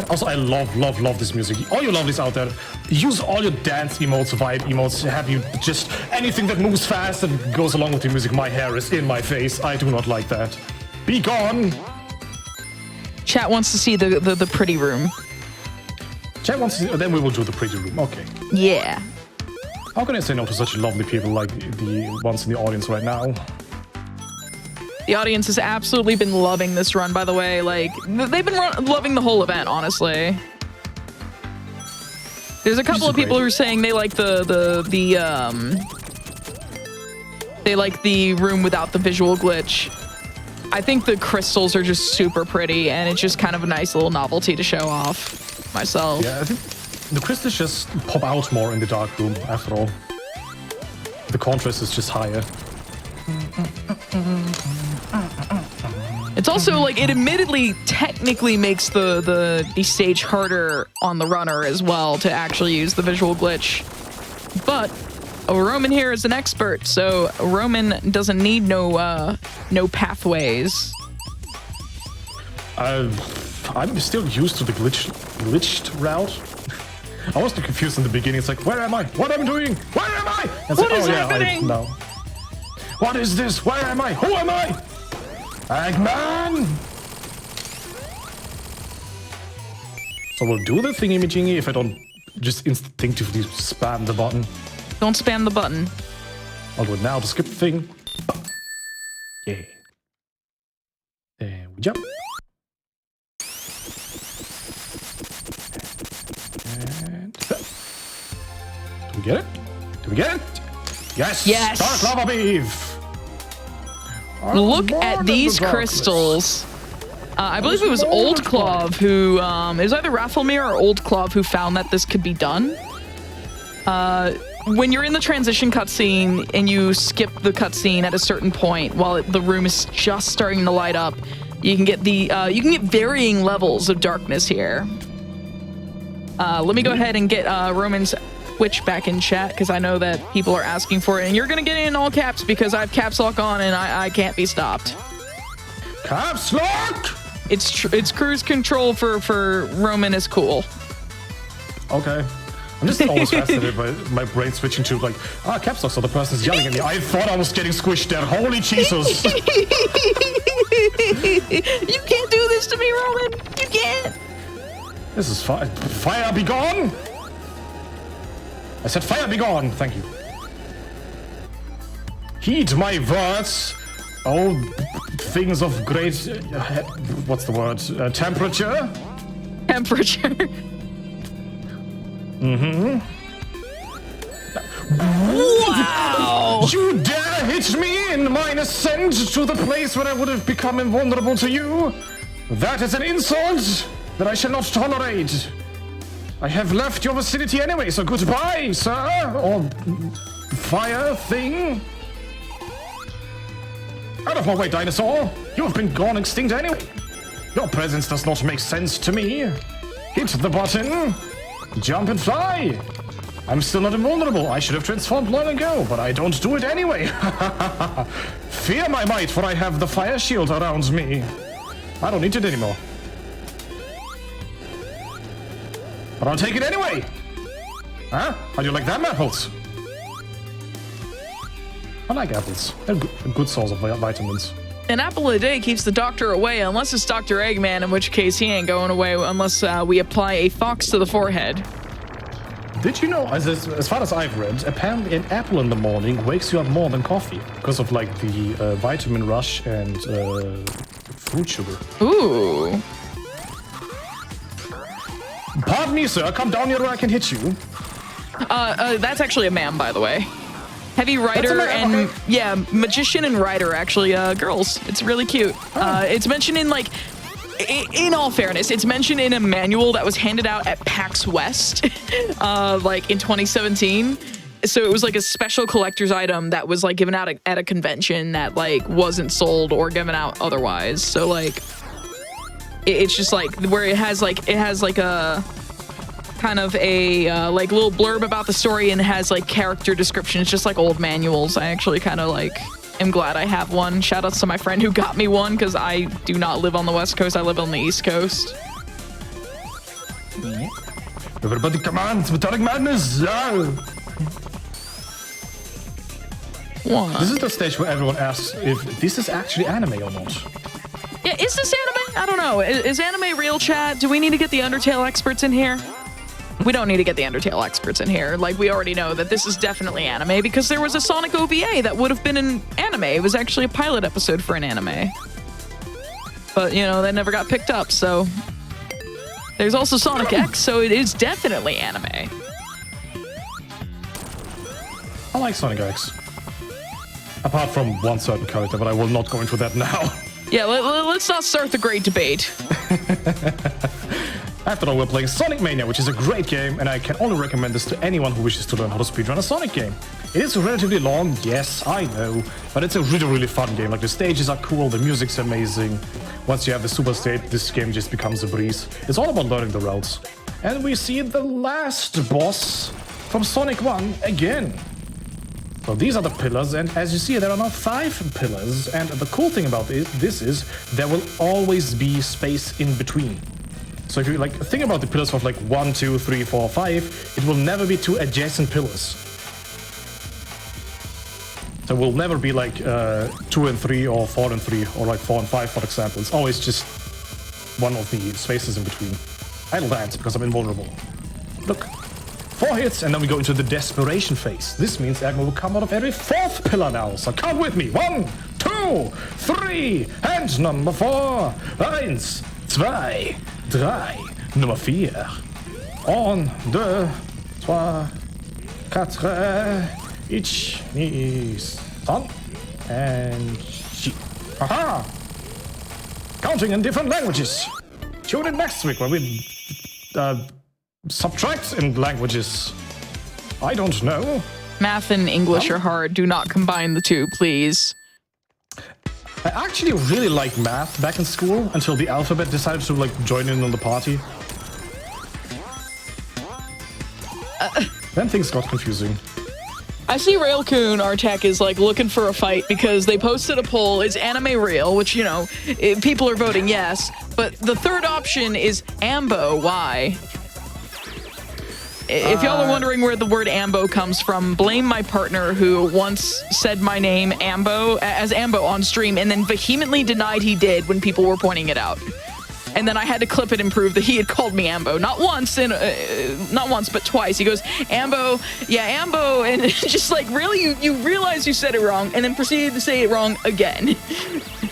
Also, I love this music. All you lovelies out there, use all your dance emotes, vibe emotes, have you just anything that moves fast and goes along with the music. My hair is in my face. I do not like that. Be gone. Chat wants to see the pretty room. Chat wants to see, then we will do the pretty room. Okay. Yeah. How can I say no to such lovely people like the ones in the audience right now? The audience has absolutely been loving this run, by the way. Like, they've been loving the whole event, honestly. There's a couple of people who are saying they like they like the room without the visual glitch. I think the crystals are just super pretty, and it's just kind of a nice little novelty to show off myself. Yeah, I think the crystals just pop out more in the dark room, after all. The contrast is just higher. It's also like it admittedly technically makes the stage harder on the runner as well to actually use the visual glitch. But Rhomin here is an expert, so Rhomin doesn't need no pathways. I'm still used to the glitched route. I was confused in the beginning. It's like, where am I? What am I doing? Where am I? What is happening? No. What is this? Where am I? Who am I? Eggman! So we'll do the thingy-majingy if I don't just instinctively spam the button. Don't spam the button. I'll do it now to skip the thing. Yeah. There we jump. And... do we get it? Do we get it? Yes! Yes! Dark lava beef! Look at these crystals. I believe it was Old Clove who, it was either Rafflemere or Old Clove who found that this could be done. When you're in the transition cutscene and you skip the cutscene at a certain point while the room is just starting to light up, you can get varying levels of darkness here. Let me go ahead and get Rhomin's Twitch back in chat because I know that people are asking for it, and you're gonna get it in all caps because I have caps lock on and I can't be stopped. Caps lock! It's cruise control for Rhomin is cool. Okay. I'm just always fascinated by my brain switching to like, caps lock, so the person's yelling at me. I thought I was getting squished there. Holy Jesus! You can't do this to me, Rhomin. You can't. This is fire. Fire be gone! I said fire be gone. Thank you. Heed my words. Oh, things of great... what's the word? Temperature? Temperature. Mm-hmm. Wow! You dare hit me in my ascent to the place where I would have become invulnerable to you? That is an insult that I shall not tolerate. I have left your vicinity anyway, so goodbye, sir. Or fire thing? Out of my way, dinosaur! You have been gone extinct anyway. Your presence does not make sense to me. Hit the button. Jump and fly. I'm still not invulnerable. I should have transformed long ago, but I don't do it anyway. Fear my might, for I have the fire shield around me. I don't need it anymore. But I'll take it anyway. Huh? How do you like them apples? I like apples. They're a good source of vitamins. An apple a day keeps the doctor away, unless it's Dr. Eggman, in which case he ain't going away unless we apply a fox to the forehead. Did you know, as far as I've read, apparently an apple in the morning wakes you up more than coffee because of like the vitamin rush and fruit sugar. Ooh. Pardon me, sir. Come down here where I can hit you. That's actually a man, by the way. Heavy Rider and okay. Yeah, Magician and Rider actually girls. It's really cute. It's mentioned in like, in all fairness, it's mentioned in a manual that was handed out at PAX West, like in 2017. So it was like a special collector's item that was like given out at a convention that like wasn't sold or given out otherwise. So like, it's just like where it has like a kind of a like little blurb about the story and has like character description. It's just like old manuals. I actually kind of like am glad I have one. Shout outs to my friend who got me one because I do not live on the West Coast. I live on the East Coast. Everybody come on, it's Metallic Madness! What? This is the stage where everyone asks if this is actually anime or not. Yeah, is this anime? I don't know. Is anime real, chat? Do we need to get the Undertale experts in here? We don't need to get the Undertale experts in here. Like, we already know that this is definitely anime because there was a Sonic OVA that would have been an anime. It was actually a pilot episode for an anime. But, you know, that never got picked up, so... There's also Sonic X, so it is definitely anime. I like Sonic X. Apart from one certain character, but I will not go into that now. Yeah, let's not start the great debate. After all, we're playing Sonic Mania, which is a great game, and I can only recommend this to anyone who wishes to learn how to speedrun a Sonic game. It is relatively long, yes, I know, but it's a really, really fun game. Like, the stages are cool, the music's amazing. Once you have the super state, this game just becomes a breeze. It's all about learning the routes. And we see the last boss from Sonic 1 again. So these are the pillars, and as you see, there are now 5 pillars, and the cool thing about this is there will always be space in between. So if you like think about the pillars of like 1, 2, 3, 4, 5, it will never be 2 adjacent pillars. So it will never be like 2 and 3 or 4 and 3 or like 4 and 5, for example. It's always just one of the spaces in between. I know that because I'm invulnerable. Look, 4 hits and then we go into the desperation phase. This means Agma will come out of every 4th pillar now. So count with me. 1, 2, 3 and number 4. 1, 2, 3, nummer 4. 1, 2, 3, 4, each knees on and she. Haha! Counting in different languages. Tune in next week where we subtract in languages. I don't know. Math and English are hard. Do not combine the two, please. I actually really liked math back in school until the alphabet decided to like join in on the party. Then things got confusing. I see Railcoon, our tech, is like looking for a fight because they posted a poll, is anime real? Which, you know, people are voting yes. But the third option is Ambo. Why? If y'all are wondering where the word Ambo comes from, blame my partner who once said my name as Ambo on stream and then vehemently denied he did when people were pointing it out. And then I had to clip it and prove that he had called me Ambo. Not once, but twice. He goes, Ambo, yeah, Ambo, and just like, really? You realize you said it wrong, and then proceeded to say it wrong again.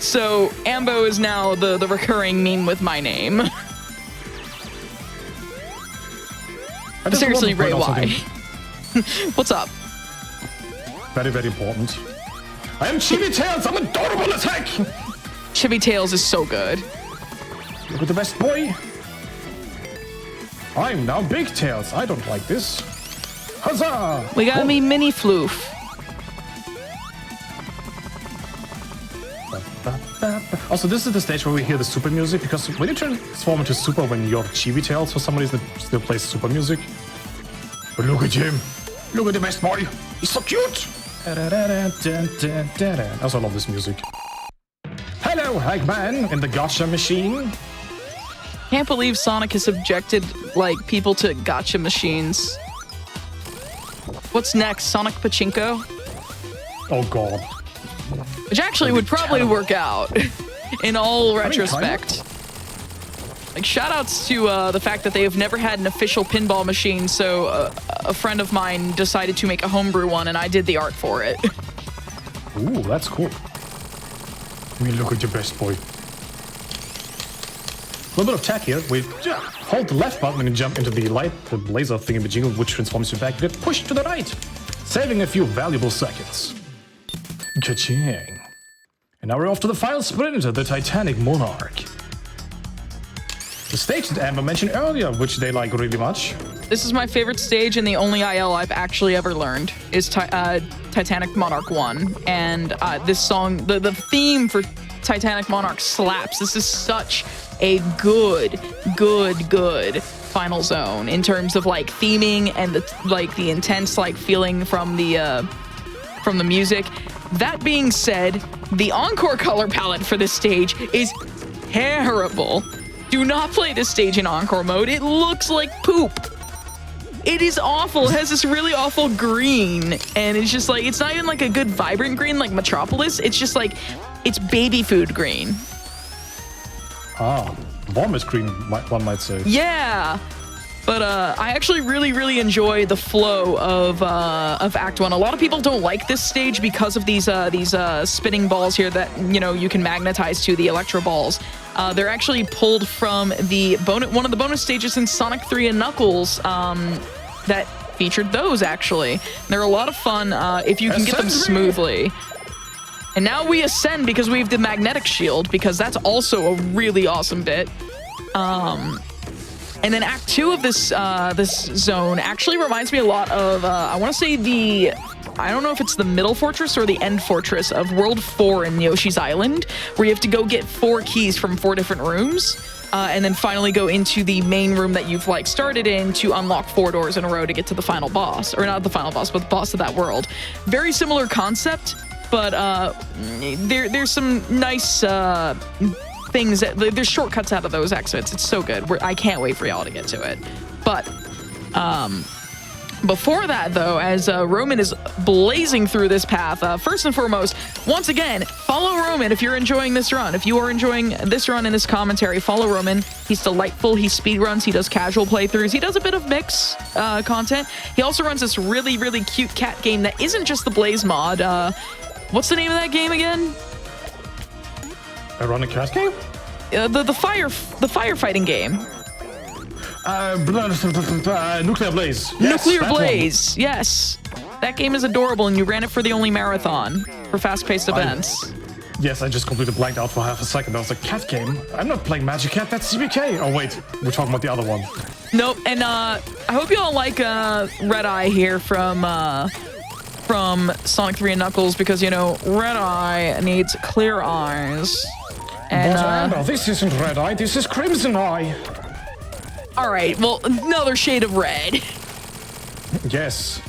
So Ambo is now the recurring meme with my name. Seriously, Ray, why? What's up? Very, very important. I am Chibi Tails, I'm adorable as heck! Chibi Tails is so good. Look at the best boy. I'm now Big Tails. I don't like this. Huzzah! We got me mini floof. Also, this is the stage where we hear the super music, because when you transform into super when you're chibi tails for some reason, it still plays super music. But look at him! Look at the best boy! He's so cute! I also love this music. Hello, Eggman in the gotcha machine. Can't believe Sonic has subjected like people to gotcha machines. What's next? Sonic Pachinko? Oh god. Which actually would probably work out in all retrospect. Like, shoutouts to the fact that they have never had an official pinball machine, so a friend of mine decided to make a homebrew one, and I did the art for it. Ooh, that's cool. I mean, look at your best boy. A little bit of tech here. We hold the left button and you jump into the light, the laser thingamajiggle, which transforms you back. Get pushed to the right, saving a few valuable seconds. Ka-ching. And now we're off to the final sprint, the Titanic Monarch. The stage that Amber mentioned earlier, which they like really much. This is my favorite stage, and the only IL I've actually ever learned is Titanic Monarch 1. And this song, the theme for Titanic Monarch slaps. This is such a good final zone in terms of like theming and the intense like feeling from the music. That being said, the encore color palette for this stage is terrible. Do not play this stage in encore mode. It looks like poop. It is awful. It has this really awful green, and it's just like, it's not even like a good vibrant green like Metropolis. It's just like, it's baby food green. Ah, vomit green, one might say. Yeah. But I actually really enjoy the flow of Act 1. A lot of people don't like this stage because of these spinning balls here that, you know, you can magnetize to, the Electro balls. They're actually pulled from one of the bonus stages in Sonic 3 and Knuckles that featured those, actually. They're a lot of fun if you can get them smoothly. And now we ascend because we have the magnetic shield, because that's also a really awesome bit. And then Act 2 of this zone actually reminds me a lot of, I want to say I don't know if it's the middle fortress or the end fortress of World 4 in Yoshi's Island, where you have to go get 4 keys from 4 different rooms, and then finally go into the main room that you've like started in to unlock 4 doors in a row to get to the final boss. Or not the final boss, but the boss of that world. Very similar concept, but there's some nice things there's shortcuts out of those exits. It's so good. I can't wait for y'all to get to it. But before that, though, as Rhomin is blazing through this path, first and foremost, once again, follow Rhomin if you're enjoying this run. If you are enjoying this run in this commentary, follow Rhomin. He's delightful. He speedruns. He does casual playthroughs. He does a bit of mix content. He also runs this really cute cat game that isn't just the Blaze mod. What's the name of that game again? A running cat game? The firefighting game. Nuclear Blaze. Yes, Nuclear Blaze. Yes. That game is adorable, and you ran it for the only marathon for fast-paced events. Yes, I just completely blanked out for half a second. That was a cat game. I'm not playing Magic Cat. That's CBK. Oh wait, we're talking about the other one. Nope. And I hope you all like Red Eye here from Sonic 3 and Knuckles, because, you know, Red Eye needs clear eyes. And but this isn't Red Eye, this is Crimson Eye. All right, well, another shade of red. Yes.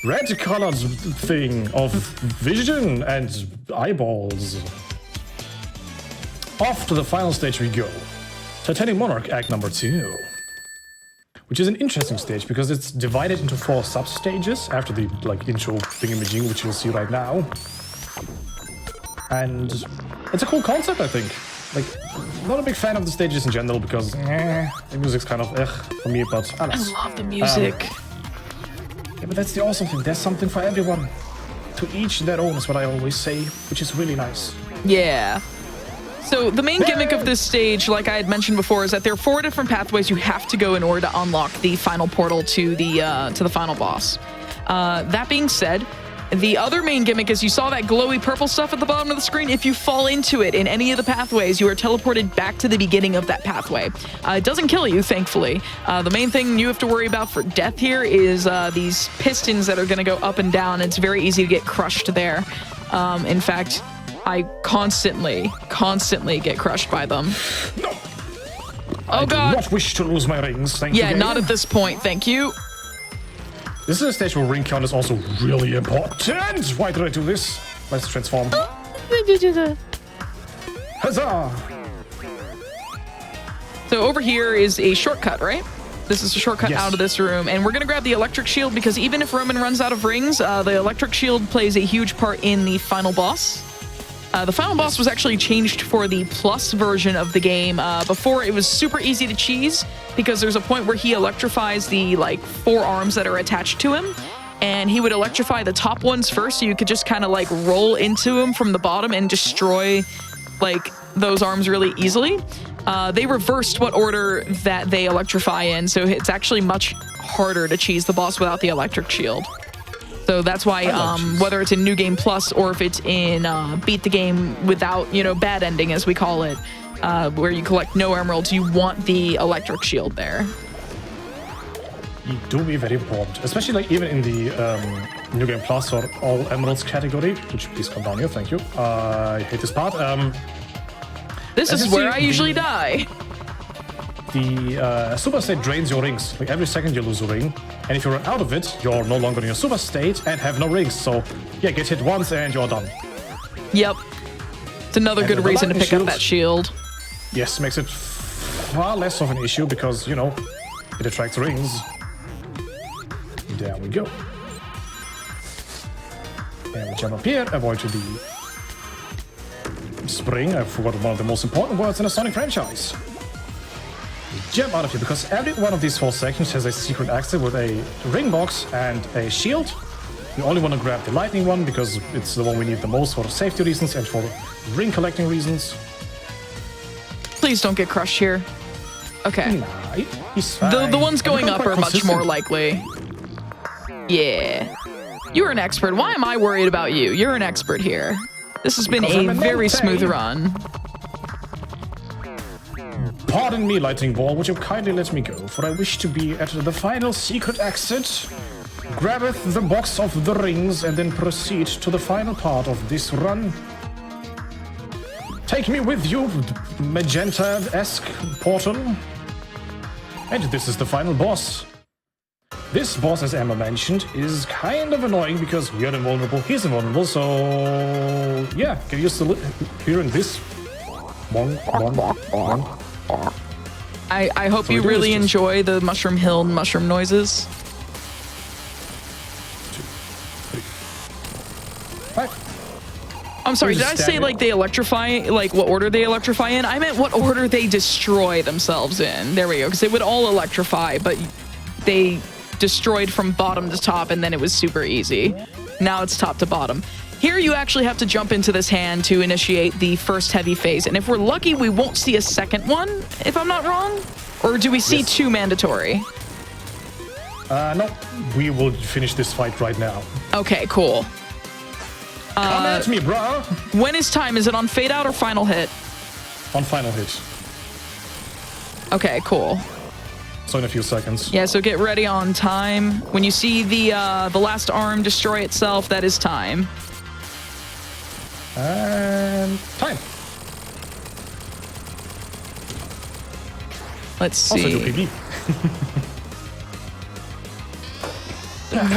Red colored thing of vision and eyeballs. Off to the final stage we go. Titanic Monarch Act number 2. Which is an interesting stage because it's divided into 4 sub-stages after the intro thingamajig, which you'll see right now. And it's a cool concept, I think. Not a big fan of the stages in general because the music's kind of for me, but I love the music. Yeah, but that's the awesome thing. There's something for everyone. To each their own is what I always say, which is really nice. Yeah. So the main gimmick of this stage, like I had mentioned before, is that there are 4 different pathways you have to go in order to unlock the final portal to the final boss. That being said, The other main gimmick is you saw that glowy purple stuff at the bottom of the screen. If you fall into it in any of the pathways, you are teleported back to the beginning of that pathway. It doesn't kill you, thankfully. The main thing you have to worry about for death here is these pistons that are going to go up and down. It's very easy to get crushed there. In fact, I constantly get crushed by them. No. Oh, God. I do not wish to lose my rings, thank you. Yeah, not at this point, thank you. This is a stage where ring count is also really important. Why did I do this? Let's transform. Huzzah! So over here is a shortcut, right? This is a shortcut out of this room. And we're going to grab the electric shield because even if Rhomin runs out of rings, the electric shield plays a huge part in the final boss. The final boss was actually changed for the plus version of the game. Before, it was super easy to cheese because there's a point where he electrifies the, like, 4 arms that are attached to him. And he would electrify the top ones first, so you could just kind of, like, roll into him from the bottom and destroy, like, those arms really easily. They reversed what order that they electrify in, so it's actually much harder to cheese the boss without the electric shield. So that's why, whether it's in New Game Plus or if it's in Beat the Game without, you know, bad ending, as we call it, where you collect no emeralds, you want the electric shield there. It do be very important, especially like even in the New Game Plus or all emeralds category, which please come down here, thank you. I hate this part. This is where I usually die. The super state drains your rings. Like every second you lose a ring. And if you run out of it, you're no longer in your super state and have no rings. So yeah, get hit once and you're done. Yep. It's another good reason to pick up that shield. Yes, makes it far less of an issue because, you know, it attracts rings. There we go. And we jump up here, avoid the spring. I forgot one of the most important words in a Sonic franchise. Jump out of here because every one of these 4 sections has a secret exit with a ring box and a shield. We only want to grab the lightning one because it's the one we need the most for safety reasons and for ring collecting reasons. Please don't get crushed here. Okay. Nah, he's fine. The ones going up are much more likely. Yeah. You're an expert. Why am I worried about you? You're an expert here. This has been a very smooth run. Pardon me, lightning ball, would you kindly let me go, for I wish to be at the final secret exit. Grabbeth the box of the rings and then proceed to the final part of this run. Take me with you, magenta-esque portal. And this is the final boss. This boss, as Emma mentioned, is kind of annoying because we are invulnerable, he's invulnerable, so yeah, get used to hearing this. Bong, bong, bong. I hope you really enjoy the Mushroom Hill mushroom noises. 2, 3. Right. I'm sorry, did I say like they electrify, like what order they electrify in? I meant what order they destroy themselves in. There we go, because they would all electrify, but they destroyed from bottom to top and then it was super easy. Now it's top to bottom. Here you actually have to jump into this hand to initiate the first heavy phase. And if we're lucky, we won't see a second one, if I'm not wrong. Or do we see 2 mandatory? No, we will finish this fight right now. Okay, cool. Come at me, bro. When is time? Is it on fade out or final hit? On final hit. Okay, cool. So in a few seconds. Yeah, so get ready on time. When you see the last arm destroy itself, that is time. And time. Let's see. Also do PB.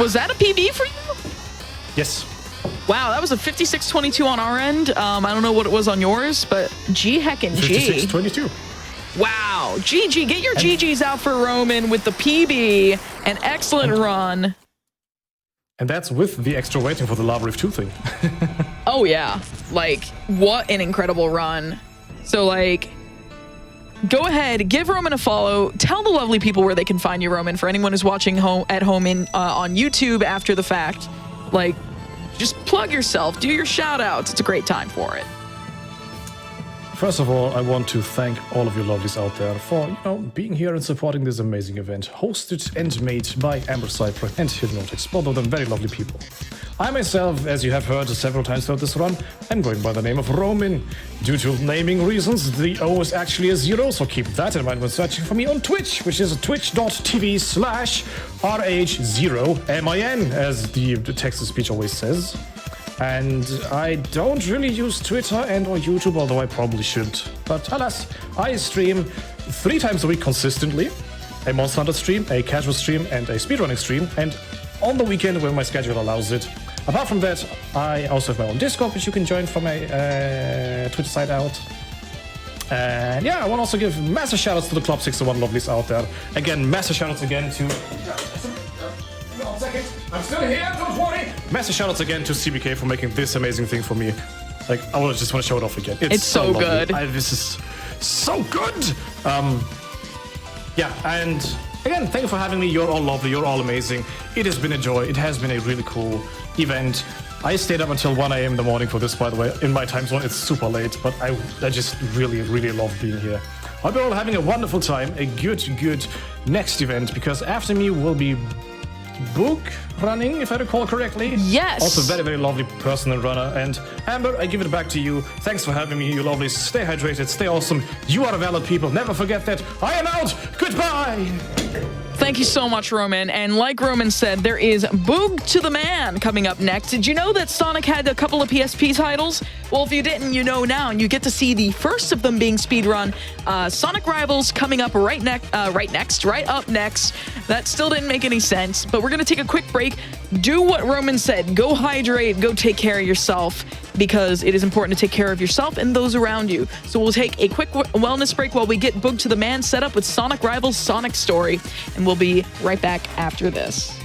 Was that a PB for you? Yes. Wow, that was a 56-22 on our end. I don't know what it was on yours, but G heckin' G. 56-22. Wow. GG, get your GGs out for Rhomin with the PB. An excellent run. And that's with the extra waiting for the Lava Reef 2 thing. Oh, yeah. Like, what an incredible run. So, like, go ahead, give Rhomin a follow. Tell the lovely people where they can find you, Rhomin, for anyone who's watching at home on YouTube after the fact. Like, just plug yourself. Do your shout-outs. It's a great time for it. first of all, I want to thank all of you lovelies out there for, being here and supporting this amazing event, hosted and made by Amber Cypher and Hypnotics, both of them very lovely people. I myself, as you have heard several times throughout this run, am going by the name of Rhomin. Due to naming reasons, the O is actually a 0, so keep that in mind when searching for me on Twitch, which is twitch.tv/RH0MIN, as the text-to-speech always says. And I don't really use Twitter and or YouTube, although I probably should. But alas, I stream 3 times a week consistently. A Monster Hunter stream, a casual stream, and a speedrunning stream. And on the weekend when my schedule allows it. Apart from that, I also have my own Discord, which you can join from my Twitter side out. And yeah, I want to also give massive shoutouts to the Club 61 lovelies out there. Again, massive shoutouts again to... One second, I'm still here, don't worry! Massive shoutouts again to CBK for making this amazing thing for me. Like, I just want to show it off again. It's so good. This is so good! Yeah, and again, thank you for having me. You're all lovely, you're all amazing. It has been a joy, it has been a really cool event. I stayed up until 1 a.m. in the morning for this, by the way. In my time zone, it's super late, but I just really, really love being here. I hope you're all having a wonderful time, a good next event, because after me will be book running, if I recall correctly. Yes. Also very, very lovely person and runner. And Amber, I give it back to you. Thanks for having me, you lovely. Stay hydrated, stay awesome. You are a valid people. Never forget that. I am out. Goodbye. Thank you so much, Rhomin. And like Rhomin said, there is Boog to the Man coming up next. Did you know that Sonic had a couple of PSP titles? Well, if you didn't, you know now, and you get to see the first of them being speedrun. Sonic Rivals coming up right up next. That still didn't make any sense, but we're going to take a quick break. Do what Rhomin said. Go hydrate, go take care of yourself, because it is important to take care of yourself and those around you. So we'll take a quick wellness break while we get Boog to the Man set up with Sonic Rivals Sonic Story, and we'll be right back after this.